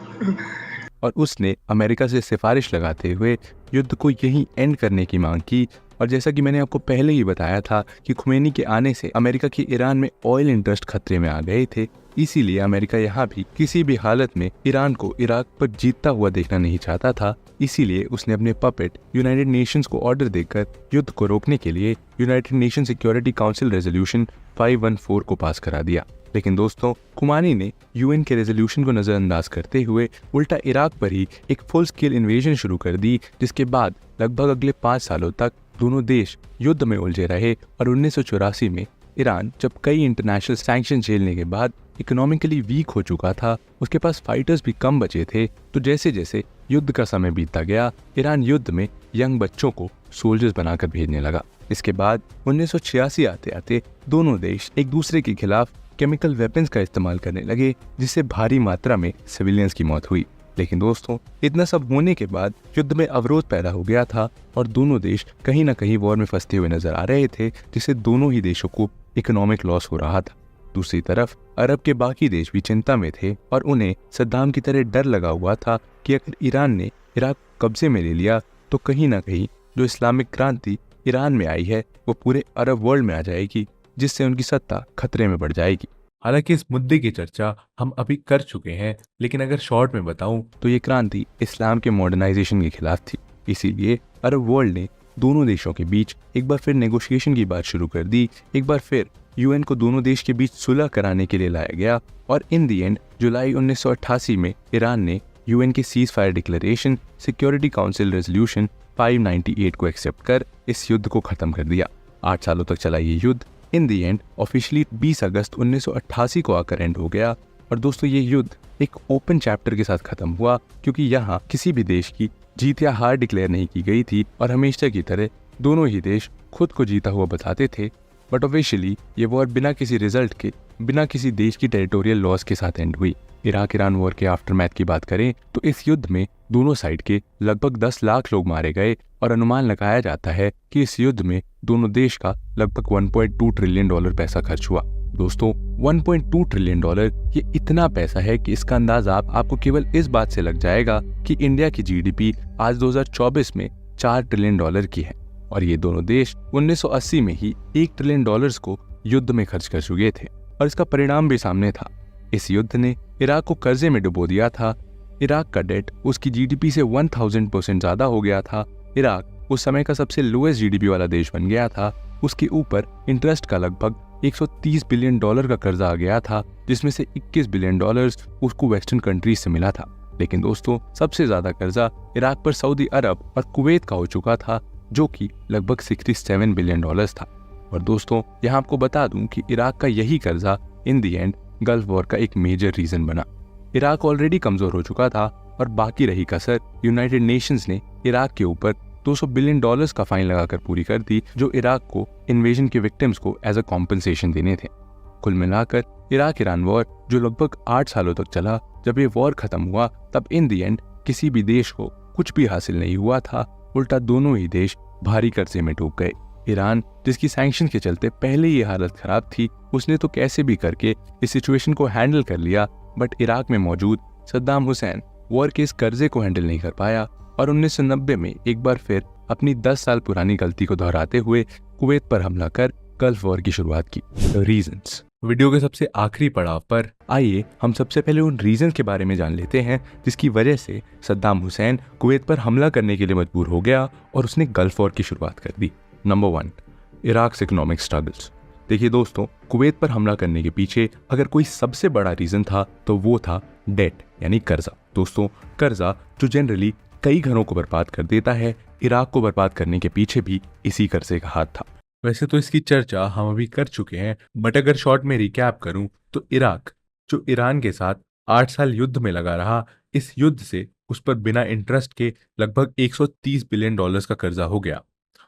और उसने अमेरिका से सिफारिश लगाते हुए युद्ध को यहीं एंड करने की मांग की। और जैसा कि मैंने आपको पहले ही बताया था कि खुमैनी के आने से अमेरिका की ईरान में ऑयल इंटरेस्ट खतरे में आ गए थे, इसीलिए अमेरिका यहाँ भी किसी भी हालत में ईरान को इराक पर जीतता हुआ देखना नहीं चाहता था। इसीलिए उसने अपने पपेट यूनाइटेड नेशंस को ऑर्डर देकर युद्ध को रोकने के लिए United nation security council resolution 514 को पास करा दिया। लेकिन दोस्तों खुमानी ने यूएन के रेजोल्यूशन को नजरअंदाज करते हुए उल्टा इराक पर ही एक फुल स्केल इन्वेजन शुरू कर दी, जिसके बाद लगभग अगले 5 सालों तक दोनों देश युद्ध में उलझे रहे। और 1984 में ईरान जब कई इंटरनेशनल सैंक्शन झेलने के बाद इकोनॉमिकली वीक हो चुका था, उसके पास फाइटर्स भी कम बचे थे। तो जैसे जैसे युद्ध का समय बीतता गया, ईरान युद्ध में यंग बच्चों को सोल्जर्स बनाकर भेजने लगा। इसके बाद 1986 आते आते दोनों देश एक दूसरे के खिलाफ केमिकल वेपन्स का इस्तेमाल करने लगे, जिससे भारी मात्रा में सिविलियंस की मौत हुई। लेकिन दोस्तों, इतना सब होने के बाद युद्ध में अवरोध पैदा हो गया था और दोनों देश कहीं ना कहीं वॉर में फंसते हुए नजर आ रहे थे, जिससे दोनों ही देशों को इकोनॉमिक लॉस हो रहा था। दूसरी तरफ अरब के बाकी देश भी चिंता में थे और उन्हें सद्दाम की तरह डर लगा हुआ था कि अगर ईरान ने इराक कब्जे में ले लिया तो कहीं ना कहीं जो इस्लामिक क्रांति ईरान में आई है वो पूरे अरब वर्ल्ड में आ जाएगी, जिससे उनकी सत्ता खतरे में बढ़ जाएगी। हालांकि इस मुद्दे की चर्चा हम अभी कर चुके हैं, लेकिन अगर शॉर्ट में बताऊं तो ये क्रांति इस्लाम के मॉडर्नाइजेशन के खिलाफ थी। इसीलिए अरब वर्ल्ड ने दोनों देशों के बीच एक बार फिर नेगोशिएशन की बात शुरू कर दी। एक बार फिर यूएन को दोनों देश के बीच सुलह कराने के लिए लाया गया और इन दी एंड जुलाई 1988 में ईरान ने यूएन के cease fire declaration, security council resolution 598 को एक्सेप्ट कर इस युद्ध को खत्म कर दिया। 8 सालों तक चला ये युद्ध इन दी एंड ऑफिशियली 20 अगस्त 1988 को आकर एंड हो गया। और दोस्तों, ये युद्ध एक ओपन चैप्टर के साथ खत्म हुआ, क्योंकि यहाँ किसी भी देश की जीत या हार डिक्लेयर नहीं की गई थी और हमेशा की तरह दोनों ही देश खुद को जीता हुआ बताते थे। बट ऑफिशियली ये वॉर बिना किसी रिजल्ट के, बिना किसी देश की टेरिटोरियल लॉस के साथ एंड हुई। इराक ईरान वॉर के आफ्टरमैथ की बात करें तो इस युद्ध में दोनों साइड के लगभग 10 लाख लोग मारे गए और अनुमान लगाया जाता है कि इस युद्ध में दोनों देश का लगभग 1.2 ट्रिलियन डॉलर पैसा खर्च हुआ। दोस्तों, 1.2 ट्रिलियन डॉलर ये इतना पैसा है कि इसका अंदाजा आपको केवल इस बात से लग जाएगा कि इंडिया की जीडीपी आज 2024 में 4 ट्रिलियन डॉलर की है और ये दोनों देश 1980 में ही 1 ट्रिलियन डॉलर्स को युद्ध में खर्च कर चुके थे और इसका परिणाम भी सामने था। इस युद्ध ने इराक को कर्जे में डुबो दिया था। इराक का डेट उसकी जीडीपी से 1000% ज्यादा हो गया था। इराक उस समय का सबसे लोएस्ट जीडीपी वाला देश बन गया था। उसके ऊपर इंटरेस्ट का लगभग 130 बिलियन डॉलर का कर्जा आ गया था, जिसमें से 21 बिलियन डॉलर्स उसको वेस्टर्न कंट्रीज से मिला था। लेकिन दोस्तों, सबसे ज्यादा कर्जा इराक पर सऊदी अरब और कुवैत का हो चुका था, जो कि लगभग 67 बिलियन डॉलर्स था। और दोस्तों, यहाँ आपको बता दूं कि इराक का यही कर्जा इन दी एंड गल्फ वॉर का एक मेजर रीजन बना। इराक ऑलरेडी कमजोर हो चुका था और बाकी रही कसर यूनाइटेड नेशंस ने इराक के ऊपर 200 बिलियन डॉलर्स का फाइन लगाकर पूरी कर दी, जो इराक को इन्वेजन के विक्टिम्स को एज अ कॉम्पनसेशन देने थे। कुल मिलाकर इराक ईरान वॉर जो लगभग 8 सालों तक चला, जब ये वॉर खत्म हुआ तब इन दी एंड किसी भी देश को कुछ भी हासिल नहीं हुआ था। उल्टा दोनों ही देश भारी कर्जे में डूब गए। ईरान, जिसकी सैंक्शन के चलते पहले ये हालत खराब थी, उसने तो कैसे भी करके इस सिचुएशन को हैंडल कर लिया। बट इराक में मौजूद सद्दाम हुसैन वॉर के इस कर्जे को हैंडल नहीं कर पाया और 1990 में एक बार फिर अपनी 10 साल पुरानी गलती को दोहराते हुए कुवैत पर हमला कर गल्फ वॉर की शुरुआत की। रीजंस। वीडियो के सबसे आखिरी पड़ाव पर आइए हम सबसे पहले उन रीजन के बारे में जान लेते हैं जिसकी वजह से सद्दाम हुसैन कुवैत पर हमला करने के लिए मजबूर हो गया और उसने गल्फ वॉर की शुरुआत कर दी। Number 1, Iraq economic struggles. देखिए दोस्तों, कुवैत पर हमला करने के पीछे अगर कोई सबसे बड़ा रीजन था तो वो था डेट, यानी कर्जा। दोस्तों, कर्जा जो जनरली कई घरों को बर्बाद कर देता है, इराक को बर्बाद करने के पीछे भी इसी कर्जे का हाथ था। वैसे तो इसकी चर्चा हम अभी कर चुके हैं, बट अगर शॉर्ट में रिकैप करूं तो इराक जो ईरान के साथ 8 साल युद्ध में लगा रहा, इस युद्ध से उस पर बिना इंटरेस्ट के लगभग 130 बिलियन डॉलर्स का कर्जा हो गया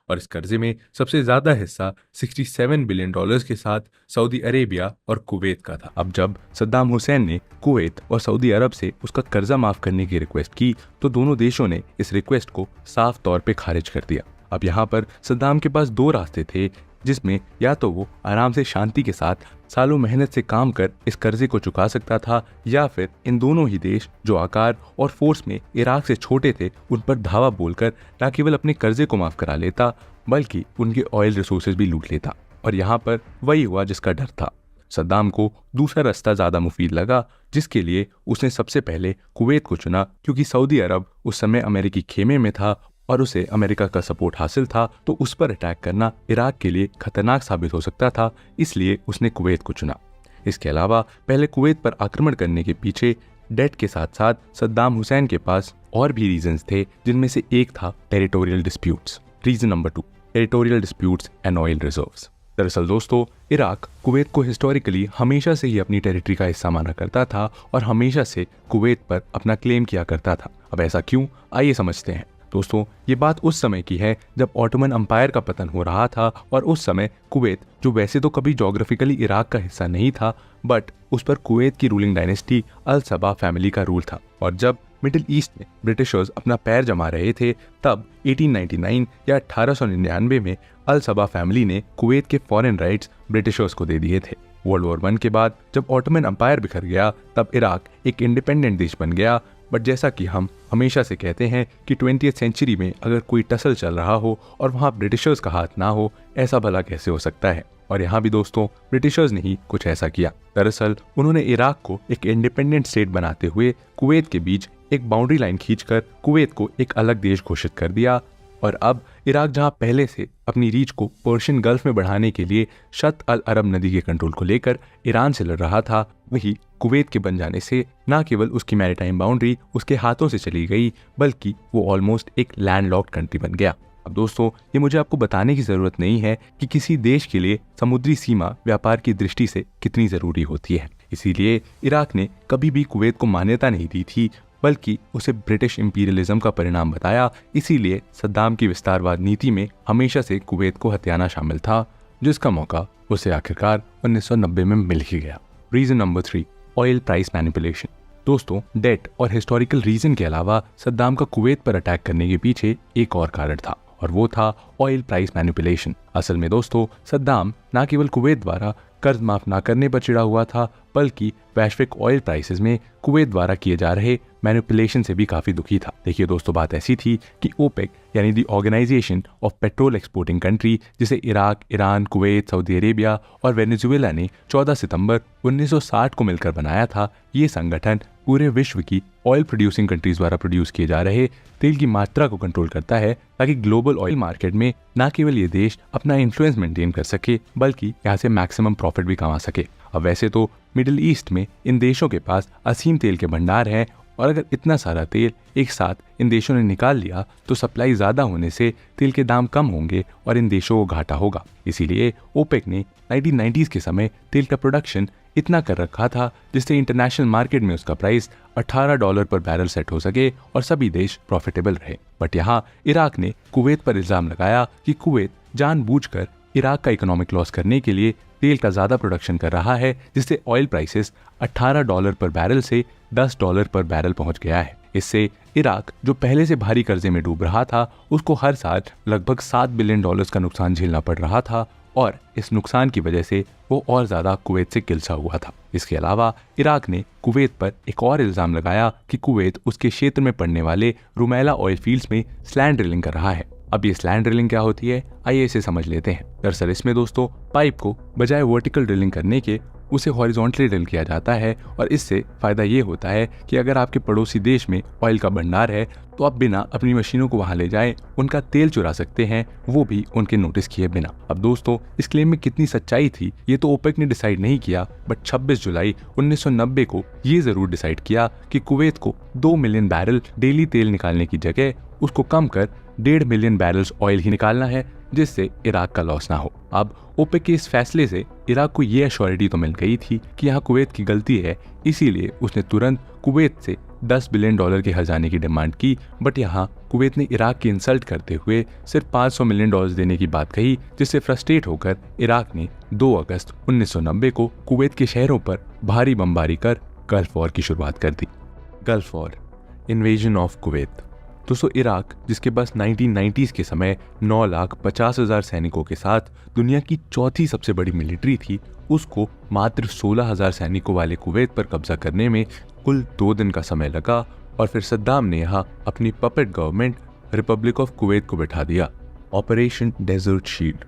और इस कर्जे में सबसे ज्यादा हिस्सा 67 बिलियन डॉलर्स के साथ सऊदी अरेबिया और कुवैत का था। अब जब सद्दाम हुसैन ने कुवैत और सऊदी अरब से उसका कर्जा माफ करने की रिक्वेस्ट की तो दोनों देशों ने इस रिक्वेस्ट को साफ तौर पे खारिज कर दिया। अब यहाँ पर सद्दाम के पास 2 रास्ते थे, जिसमें या तो वो आराम से शांति के साथ सालों मेहनत से काम कर इस कर्जे को चुका सकता था, या फिर इन दोनों ही देश जो आकार और फोर्स में इराक से छोटे थे उन पर धावा बोलकर न केवल अपने कर्जे को माफ करा लेता बल्कि उनके ऑयल रिसोर्सेज भी लूट लेता। और यहाँ पर वही हुआ जिसका डर था। सद्दाम को दूसरा रास्ता ज्यादा मुफीद लगा, जिसके लिए उसने सबसे पहले कुवैत को चुना, क्योंकि सऊदी अरब उस समय अमेरिकी खेमे में था और उसे अमेरिका का सपोर्ट हासिल था, तो उस पर अटैक करना इराक के लिए खतरनाक साबित हो सकता था, इसलिए उसने कुवैत को चुना। इसके अलावा पहले कुवैत पर आक्रमण करने के पीछे डेट के साथ साथ सद्दाम हुसैन के पास और भी रीजंस थे, जिनमें से एक था territorial disputes. Reason number 2, territorial disputes and oil reserves. दरअसल दोस्तों, इराक कुवैत को हिस्टोरिकली हमेशा से ही अपनी टेरिटरी का हिस्सा माना करता था और हमेशा से कुवैत पर अपना क्लेम किया करता था। अब ऐसा क्यों, आइए समझते हैं। दोस्तों, ये बात उस समय की है जब ऑटोमन अंपायर का पतन हो रहा था और उस समय कुवैत, जो वैसे तो कभी जोग्राफिकली इराक का हिस्सा नहीं था, बट उस पर कुवैत की रूलिंग डायनेस्टी अल सबा फैमिली का रूल था। और जब मिडिल ईस्ट में ब्रिटिशर्स अपना पैर जमा रहे थे, तब 1899 या 1899 में अल सबा फैमिली ने कुवैत के फॉरेन राइट्स ब्रिटिशर्स को दे दिए थे। वर्ल्ड वॉर 1 के बाद जब ऑटोमन अंपायर बिखर गया, तब इराक एक इंडिपेंडेंट देश बन गया। बट जैसा कि हम हमेशा से कहते हैं कि 20th सेंचुरी में अगर कोई टसल चल रहा हो और वहाँ ब्रिटिशर्स का हाथ ना हो, ऐसा भला कैसे हो सकता है। और यहाँ भी दोस्तों, ब्रिटिशर्स ने ही कुछ ऐसा किया। दरअसल उन्होंने इराक को एक इंडिपेंडेंट स्टेट बनाते हुए कुवैत के बीच एक बाउंड्री लाइन खींचकर कुवैत को एक अलग देश घोषित कर दिया। और अब इराक, जहां पहले से अपनी रीच को पर्शियन गल्फ में बढ़ाने के लिए शत अल अरब नदी के कंट्रोल को लेकर ईरान से लड़ रहा था, वही कुवैत के बन जाने से न केवल उसकी मैरीटाइम बाउंड्री उसके हाथों से चली गई, बल्कि वो ऑलमोस्ट एक लैंडलॉक्ड कंट्री बन गया। अब दोस्तों, ये मुझे आपको बताने की जरूरत नहीं है कि किसी देश के लिए समुद्री सीमा व्यापार की दृष्टि से कितनी जरूरी होती है। इसीलिए इराक ने कभी भी कुवैत को मान्यता नहीं दी थी, बल्कि उसे ब्रिटिश इंपीरियलिज्म का परिणाम बताया। इसीलिए सद्दाम की विस्तारवाद नीति में हमेशा से कुवैत को हथियाना शामिल था, जिसका मौका उसे आखिरकार 1990 में मिल ही गया। Reason number 3, oil price manipulation. दोस्तों, डेट और हिस्टोरिकल रीजन के अलावा सद्दाम का कुवैत पर अटैक करने के पीछे एक और कारण था, और वो था ऑयल प्राइस मैनिपुलेशन। असल में दोस्तों, सद्दाम न केवल कुवैत द्वारा कर्ज माफ ना करने पर चिढ़ा हुआ था, बल्कि वैश्विक ऑयल प्राइसेस में कुवैत द्वारा किए जा रहे मैनिपुलेशन से भी काफी दुखी था। देखिए दोस्तों, बात ऐसी थी कि ओपेक यानी the organization of petrol exporting country, जिसे Iraq, Iran, Kuwait, Saudi Arabia और वेनेजुएला ने 14 सितंबर 1960 को मिलकर बनाया था, ये संगठन पूरे विश्व की ऑयल प्रोड्यूसिंग कंट्रीज द्वारा प्रोड्यूस किए जा रहे तेल की मात्रा को कंट्रोल करता है, ताकि ग्लोबल ऑयल मार्केट में न केवल ये देश अपना इन्फ्लुएंस मेंटेन कर सके, बल्कि यहाँ से मैक्सिमम प्रॉफिट भी कमा सके। अब वैसे तो मिडिल ईस्ट में इन देशों के पास असीम तेल के भंडार हैं, और अगर इतना सारा तेल एक साथ इन देशों ने निकाल लिया तो सप्लाई ज़्यादा होने से तेल के दाम कम होंगे और इन देशों को घाटा होगा। इसीलिए ओपेक ने 1990s के समय तेल का प्रोडक्शन इतना कर रखा था जिससे इंटरनेशनल मार्केट में उसका प्राइस $18 पर बैरल सेट हो सके और सभी देश प्रॉफिटेबल रहे। बट यहाँ इराक ने कुवैत पर इल्जाम लगाया कि कुवैत जानबूझकर इराक का इकोनॉमिक लॉस करने के लिए तेल का ज़्यादा प्रोडक्शन कर रहा है, जिससे ऑयल प्राइसेस $18 पर बैरल से $10 पर बैरल पहुंच गया है। इससे इराक, जो पहले से भारी कर्जे में डूब रहा था, उसको हर साल लगभग $7 बिलियन का नुकसान झेलना पड़ रहा था, और इस नुकसान की वजह से वो और ज़्यादा कुवैत से किलसा हुआ था। इसके अलावा इराक ने कुवैत पर एक और इल्ज़ाम लगाया कि कुवैत उसके क्षेत्र में पड़ने वाले रुमैला ऑयल फील्ड्स में स्लैंड ड्रिलिंग कर रहा है। अब ये स्लैंड ड्रिलिंग क्या होती है, आइए इसे समझ लेते हैं। दरअसल इसमें दोस्तों, पाइप को बजाय वर्टिकल ड्रिलिंग करने के उसे हॉरिजॉन्टली ड्रिल किया जाता है, और इससे फायदा ये होता है कि अगर आपके पड़ोसी देश में ऑयल का भंडार है तो आप बिना अपनी मशीनों को वहां ले जाएं उनका तेल चुरा सकते हैं, वो भी उनके नोटिस किए बिना। अब दोस्तों, इस क्लेम में कितनी सच्चाई थी ये तो ओपेक ने डिसाइड नहीं किया, बट 26 जुलाई 1990 को ये जरूर डिसाइड किया कि कुवैत को 2 मिलियन बैरल डेली तेल निकालने की जगह उसको कम कर 1.5 मिलियन बैरल्स ऑयल ही निकालना है, जिससे इराक का लॉस ना हो। अब ओपेक के इस फैसले से इराक को ये एश्योरिटी तो मिल गई थी कि यहाँ कुवैत की गलती है, इसीलिए उसने तुरंत कुवैत से $10 बिलियन के खजाने की डिमांड की। बट यहाँ कुवैत ने इराक की इंसल्ट करते हुए सिर्फ $500 मिलियन देने की बात कही, जिससे फ्रस्ट्रेट होकर इराक ने 2 अगस्त 1990 को कुवैत के शहरों पर भारी बमबारी कर गल्फ वॉर की शुरुआत कर दी। Gulf war, invasion of Kuwait. दोस्तों, इराक, जिसके पास 1990s के समय 9,50,000 सैनिकों के साथ दुनिया की चौथी सबसे बड़ी मिलिट्री थी, उसको मात्र 16,000 सैनिकों वाले कुवैत पर कब्जा करने में कुल 2 दिन का समय लगा, और फिर सद्दाम ने यहाँ अपनी puppet government republic of Kuwait को बैठा दिया। Operation desert shield.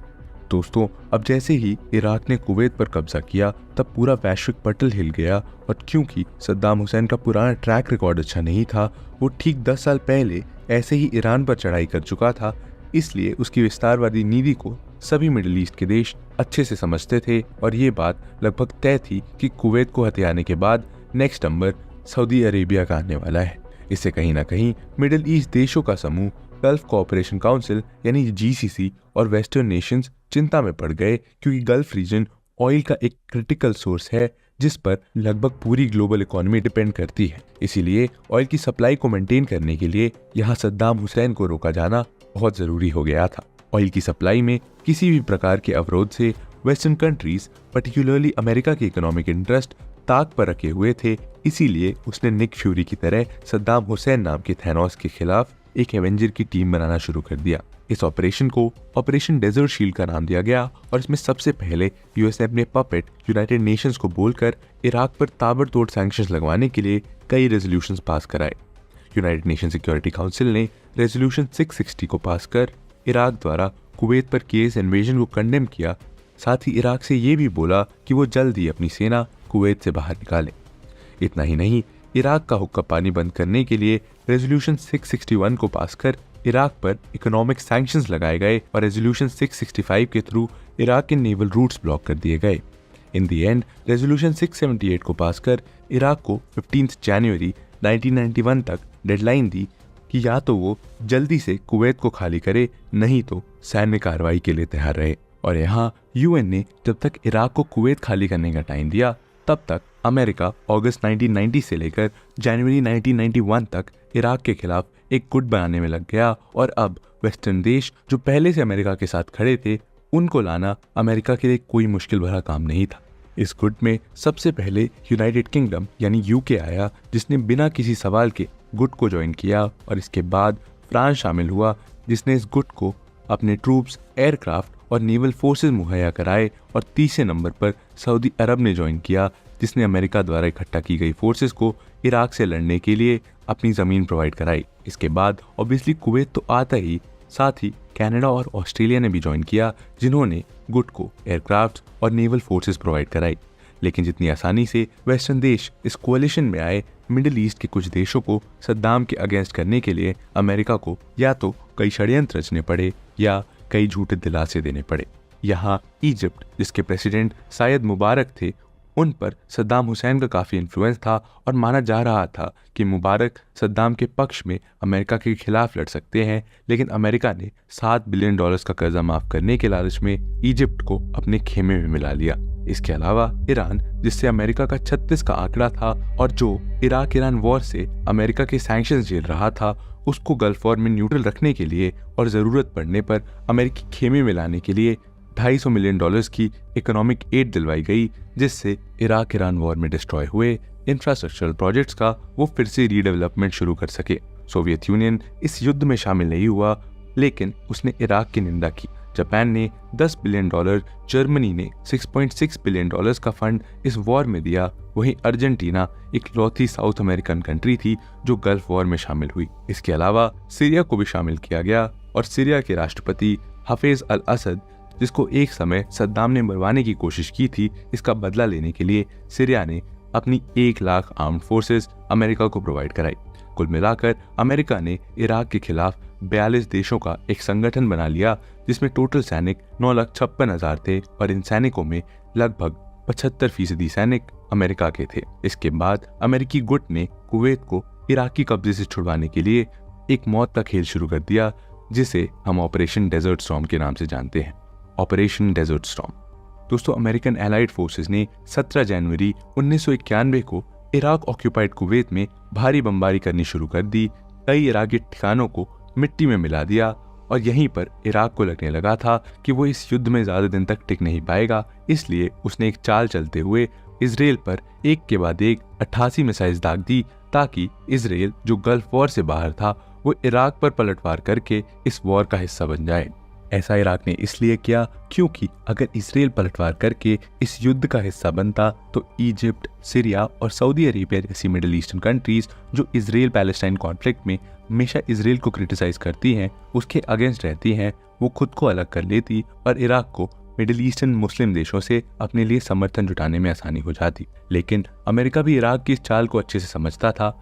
दोस्तों, अब जैसे ही इराक ने कुवैत पर कब्जा किया, तब पूरा वैश्विक पटल हिल गया, और क्योंकि सद्दाम हुसैन का पुराना ट्रैक रिकॉर्ड अच्छा नहीं था, वो ठीक 10 साल पहले ऐसे ही ईरान पर चढ़ाई कर चुका था, इसलिए उसकी विस्तारवादी नीति को सभी मिडिल ईस्ट के देश अच्छे से समझते थे, और ये बात लगभग तय थी कि कुवैत को हथियाने के बाद नेक्स्ट नंबर सऊदी अरेबिया का आने वाला है। इससे कहीं ना कहीं मिडिल ईस्ट देशों का समूह गल्फ कोऑपरेशन काउंसिल यानी GCC और वेस्टर्न नेशंस चिंता में पड़ गए क्योंकि गल्फ रीजन ऑयल का एक क्रिटिकल सोर्स है जिस पर लगभग पूरी ग्लोबल इकोनॉमी डिपेंड करती है। इसीलिए ऑयल की सप्लाई को मेंटेन करने के लिए यहाँ सद्दाम हुसैन को रोका जाना बहुत जरूरी हो गया था। ऑयल की सप्लाई में किसी भी प्रकार के अवरोध से वेस्टर्न कंट्रीज, पर्टिकुलरली अमेरिका के इकोनॉमिक इंटरेस्ट ताक पर रखे हुए थे। इसीलिए उसने निक फ्यूरी की तरह सद्दाम हुसैन नाम के थैनोस के खिलाफ एक एवेंजर की टीम बनाना शुरू कर दिया। इस ऑपरेशन को ऑपरेशन डेजर्ट शील्ड का नाम दिया गया और इसमें सबसे पहले यूएस ने अपने पपेट यूनाइटेड नेशंस को बोलकर इराक पर ताबड़तोड़ सैंक्शंस लगवाने के लिए कई रेजोल्यूशंस पास कराए। यूनाइटेड नेशन सिक्योरिटी काउंसिल ने रेजोल्यूशन 660 को पास कर इराक द्वारा कुवैत पर किए इस इन्वेजन को कंडेम किया। साथ ही इराक से ये भी बोला कि वो जल्द ही अपनी सेना कुवैत से बाहर निकाले। इतना ही नहीं, इराक का हुक्का पानी बंद करने के लिए रेजोल्यूशन 661 को पास कर इराक पर इकोनॉमिक सैंक्शंस लगाए गए और रेजोल्यूशन 665 के थ्रू इराक के नेवल रूट्स ब्लॉक कर दिए गए। इन दी एंड रेजोल्यूशन 678 को पास कर इराक को 15 जनवरी 1991 तक डेडलाइन दी कि या तो वो जल्दी से कुवैत को खाली करे, नहीं तो सैन्य कार्रवाई के लिए तैयार रहे। और यहाँ यूएन ने जब तक इराक को कुवैत खाली करने का टाइम दिया, तब तक अमेरिका अगस्त 1990 से लेकर जनवरी 1991 तक इराक के खिलाफ एक गुट बनाने में लग गया। और अब वेस्टर्न देश जो पहले से अमेरिका के साथ खड़े थे, उनको लाना अमेरिका के लिए कोई मुश्किल भरा काम नहीं था। इस गुट में सबसे पहले यूनाइटेड किंगडम यानी यूके आया, जिसने बिना किसी सवाल के गुट को ज्वाइन किया। और इसके बाद फ्रांस शामिल हुआ, जिसने इस गुट को अपने ट्रूप्स, एयरक्राफ्ट और नेवल फोर्सेस मुहैया कराए। और तीसरे नंबर पर सऊदी अरब ने ज्वाइन किया, जिसने अमेरिका द्वारा इकट्ठा की गई फोर्सेस को इराक से लड़ने के लिए अपनी ज़मीन प्रोवाइड कराई। इसके बाद ऑब्वियसली कुवैत तो आता ही, साथ ही कनाडा और ऑस्ट्रेलिया ने भी ज्वाइन किया, जिन्होंने गुट को एयरक्राफ्ट और नेवल फोर्सेस प्रोवाइड कराई। लेकिन जितनी आसानी से वेस्टर्न देश इस कोalition में आए, मिडिल ईस्ट के कुछ देशों को सद्दाम के अगेंस्ट करने के लिए अमेरिका को या तो कई षड्यंत्र रचने पड़े या कई झूठे दिलासे देने पड़े। यहाँ इजिप्ट, जिसके प्रेसिडेंट शायद मुबारक थे, उन पर सद्दाम हुसैन का काफ़ी इन्फ्लुएंस था और माना जा रहा था कि मुबारक सद्दाम के पक्ष में अमेरिका के खिलाफ लड़ सकते हैं। लेकिन अमेरिका ने $7 बिलियन का कर्जा माफ करने के लालच में इजिप्ट को अपने खेमे में मिला लिया। इसके अलावा ईरान, जिससे अमेरिका का 36 का आंकड़ा था और जो इराक ईरान वॉर से अमेरिका के सैंक्शंस झेल रहा था, उसको गल्फ वॉर में न्यूट्रल रखने के लिए और ज़रूरत पड़ने पर अमेरिकी खेमे में लाने के लिए $250 मिलियन की इकोनॉमिक एड दिलवाई गई, जिससे इराक ईरान वॉर में डिस्ट्रॉय हुए इंफ्रास्ट्रक्चरल प्रोजेक्ट्स का वो फिर से रीडेवलपमेंट शुरू कर सके। सोवियत यूनियन इस युद्ध में शामिल नहीं हुआ, लेकिन उसने इराक की निंदा की। जापान ने $10 बिलियन, जर्मनी ने $6.6 बिलियन का फंड इस वॉर में दिया। वहीं अर्जेंटीना इकलौती साउथ अमेरिकन कंट्री थी जो गल्फ वॉर में शामिल हुई। इसके अलावा सीरिया को भी शामिल किया गया और सीरिया के राष्ट्रपति हफीज अल असद, जिसको एक समय सद्दाम ने मरवाने की कोशिश की थी, इसका बदला लेने के लिए सीरिया ने अपनी 1 लाख आर्म्ड फोर्सेस अमेरिका को प्रोवाइड कराई। कुल मिलाकर अमेरिका ने इराक के खिलाफ 42 देशों का एक संगठन बना लिया, जिसमें टोटल सैनिक 9,56,000 थे और इन सैनिकों में लगभग 75% सैनिक अमेरिका के थे। इसके बाद अमेरिकी गुट ने कुवैत को इराकी कब्जे से छुड़वाने के लिए एक मौत का खेल शुरू कर दिया, जिसे हम ऑपरेशन डेजर्ट स्टॉर्म के नाम से जानते हैं। ऑपरेशन डेजर्ट स्टॉर्म दोस्तों, अमेरिकन एलाइड फोर्सेस ने 17 जनवरी 1991 को इराक ऑक्यूपाइड कुवैत में भारी बमबारी करनी शुरू कर दी। कई इराकी ठिकानों को मिट्टी में मिला दिया और यहीं पर इराक को लगने लगा था कि वो इस युद्ध में ज़्यादा दिन तक टिक नहीं पाएगा। इसलिए उसने एक चाल चलते हुए इसराइल पर एक के बाद एक 88 मिसाइल्स दाग दी, ताकि इसराइल, जो गल्फ वॉर से बाहर था, वो इराक पर पलटवार करके इस वॉर का हिस्सा बन जाए। ऐसा इराक ने इसलिए किया क्योंकि अगर इसराइल पलटवार करके इस युद्ध का हिस्सा बनता तो इजिप्ट, सीरिया और सऊदी अरेबिया जैसी मिडिल ईस्टर्न कंट्रीज जो इसराइल पैलेस्टाइन कॉन्फ्लिक्ट में हमेशा इसराइल को क्रिटिसाइज करती हैं, उसके अगेंस्ट रहती हैं, वो खुद को अलग कर लेती और इराक को मिडिल ईस्टर्न मुस्लिम देशों से अपने लिए समर्थन जुटाने में आसानी हो जाती। लेकिन अमेरिका भी इराक की इस चाल को अच्छे से समझता था,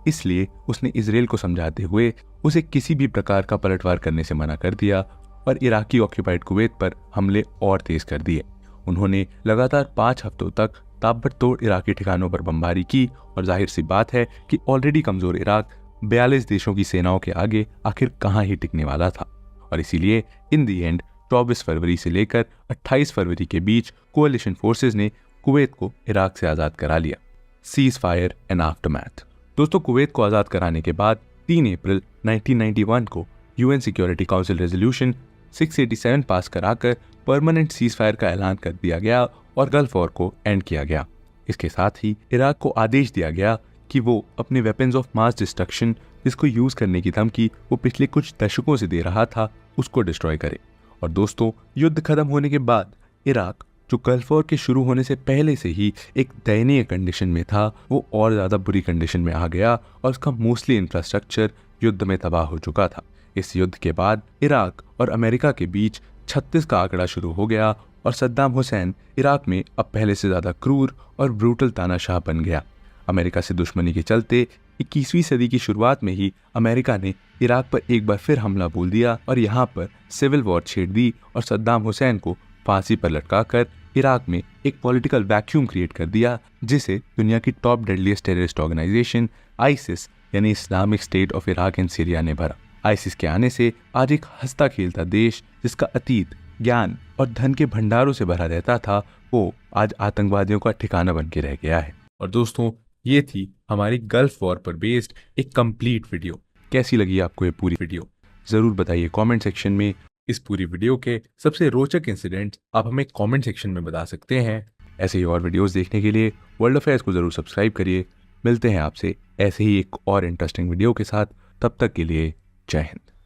इसलिए उसने इसराइल को समझाते हुए उसे किसी भी प्रकार का पलटवार करने से मना कर दिया और इराकी ऑक्यूपाइड कुवैत पर हमले और तेज कर दिए। उन्होंने लगातार 5 हफ्तों तक ताबड़तोड़ इराकी ठिकानों पर बमबारी की और जाहिर सी बात है कि ऑलरेडी कमजोर इराक 42 देशों की सेनाओं के आगे आखिर कहाँ ही टिकने वाला था। और इसीलिए इन दी एंड 24 फरवरी से लेकर 28 फरवरी के बीच कोalition फोर्सेस ने कुवैत को इराक से आज़ाद करा लिया। Cease fire and aftermath. दोस्तों, कुवैत को आज़ाद कराने के बाद 3 अप्रैल 1991 को यूएन सिक्योरिटी काउंसिल रेजोल्यूशन 687 पास कराकर परमानेंट सीज फायर का ऐलान कर दिया गया और गल्फ वॉर को एंड किया गया। इसके साथ ही इराक को आदेश दिया गया कि वो अपने वेपन्स ऑफ मास डिस्ट्रक्शन, जिसको यूज करने की धमकी वो पिछले कुछ दशकों से दे रहा था, उसको डिस्ट्रॉय करे। और दोस्तों, युद्ध खत्म होने के बाद इराक, जो गल्फ वॉर के शुरू होने से पहले से ही एक दयनीय कंडीशन में था, वो और ज़्यादा बुरी कंडीशन में आ गया और उसका मोस्टली इंफ्रास्ट्रक्चर युद्ध में तबाह हो चुका था। इस युद्ध के बाद इराक और अमेरिका के बीच 36 का आंकड़ा शुरू हो गया और सद्दाम हुसैन इराक में अब पहले से ज़्यादा क्रूर और ब्रूटल तानाशाह बन गया। अमेरिका से दुश्मनी के चलते 21वीं सदी की शुरुआत में ही अमेरिका ने इराक पर एक बार फिर हमला बोल दिया और यहाँ पर सिविल वॉर छेड़ दी और सद्दाम हुसैन को फांसी पर लटकाकर इराक में एक पॉलिटिकल वैक्यूम क्रिएट कर दिया, जिसे दुनिया की top deadliest terrorist organization ISIS यानी Islamic State of Iraq and Syria ने भरा। आईसिस के आने से आज एक हंसता खेलता देश, जिसका अतीत ज्ञान और धन के भंडारों से भरा रहता था, वो आज आतंकवादियों का ठिकाना बन के रह गया है। और दोस्तों, ये थी हमारी गल्फ वॉर पर बेस्ड एक कंप्लीट वीडियो। कैसी लगी आपको ये पूरी वीडियो? ज़रूर बताइए कमेंट सेक्शन में। इस पूरी वीडियो के सबसे रोचक इंसिडेंट्स आप हमें कमेंट सेक्शन में बता सकते हैं। ऐसे ही और वीडियोस देखने के लिए वर्ल्ड अफेयर्स को ज़रूर सब्सक्राइब करिए। मिलते हैं आपसे ऐसे ही एक और इंटरेस्टिंग वीडियो के साथ। तब तक के लिए जय हिंद।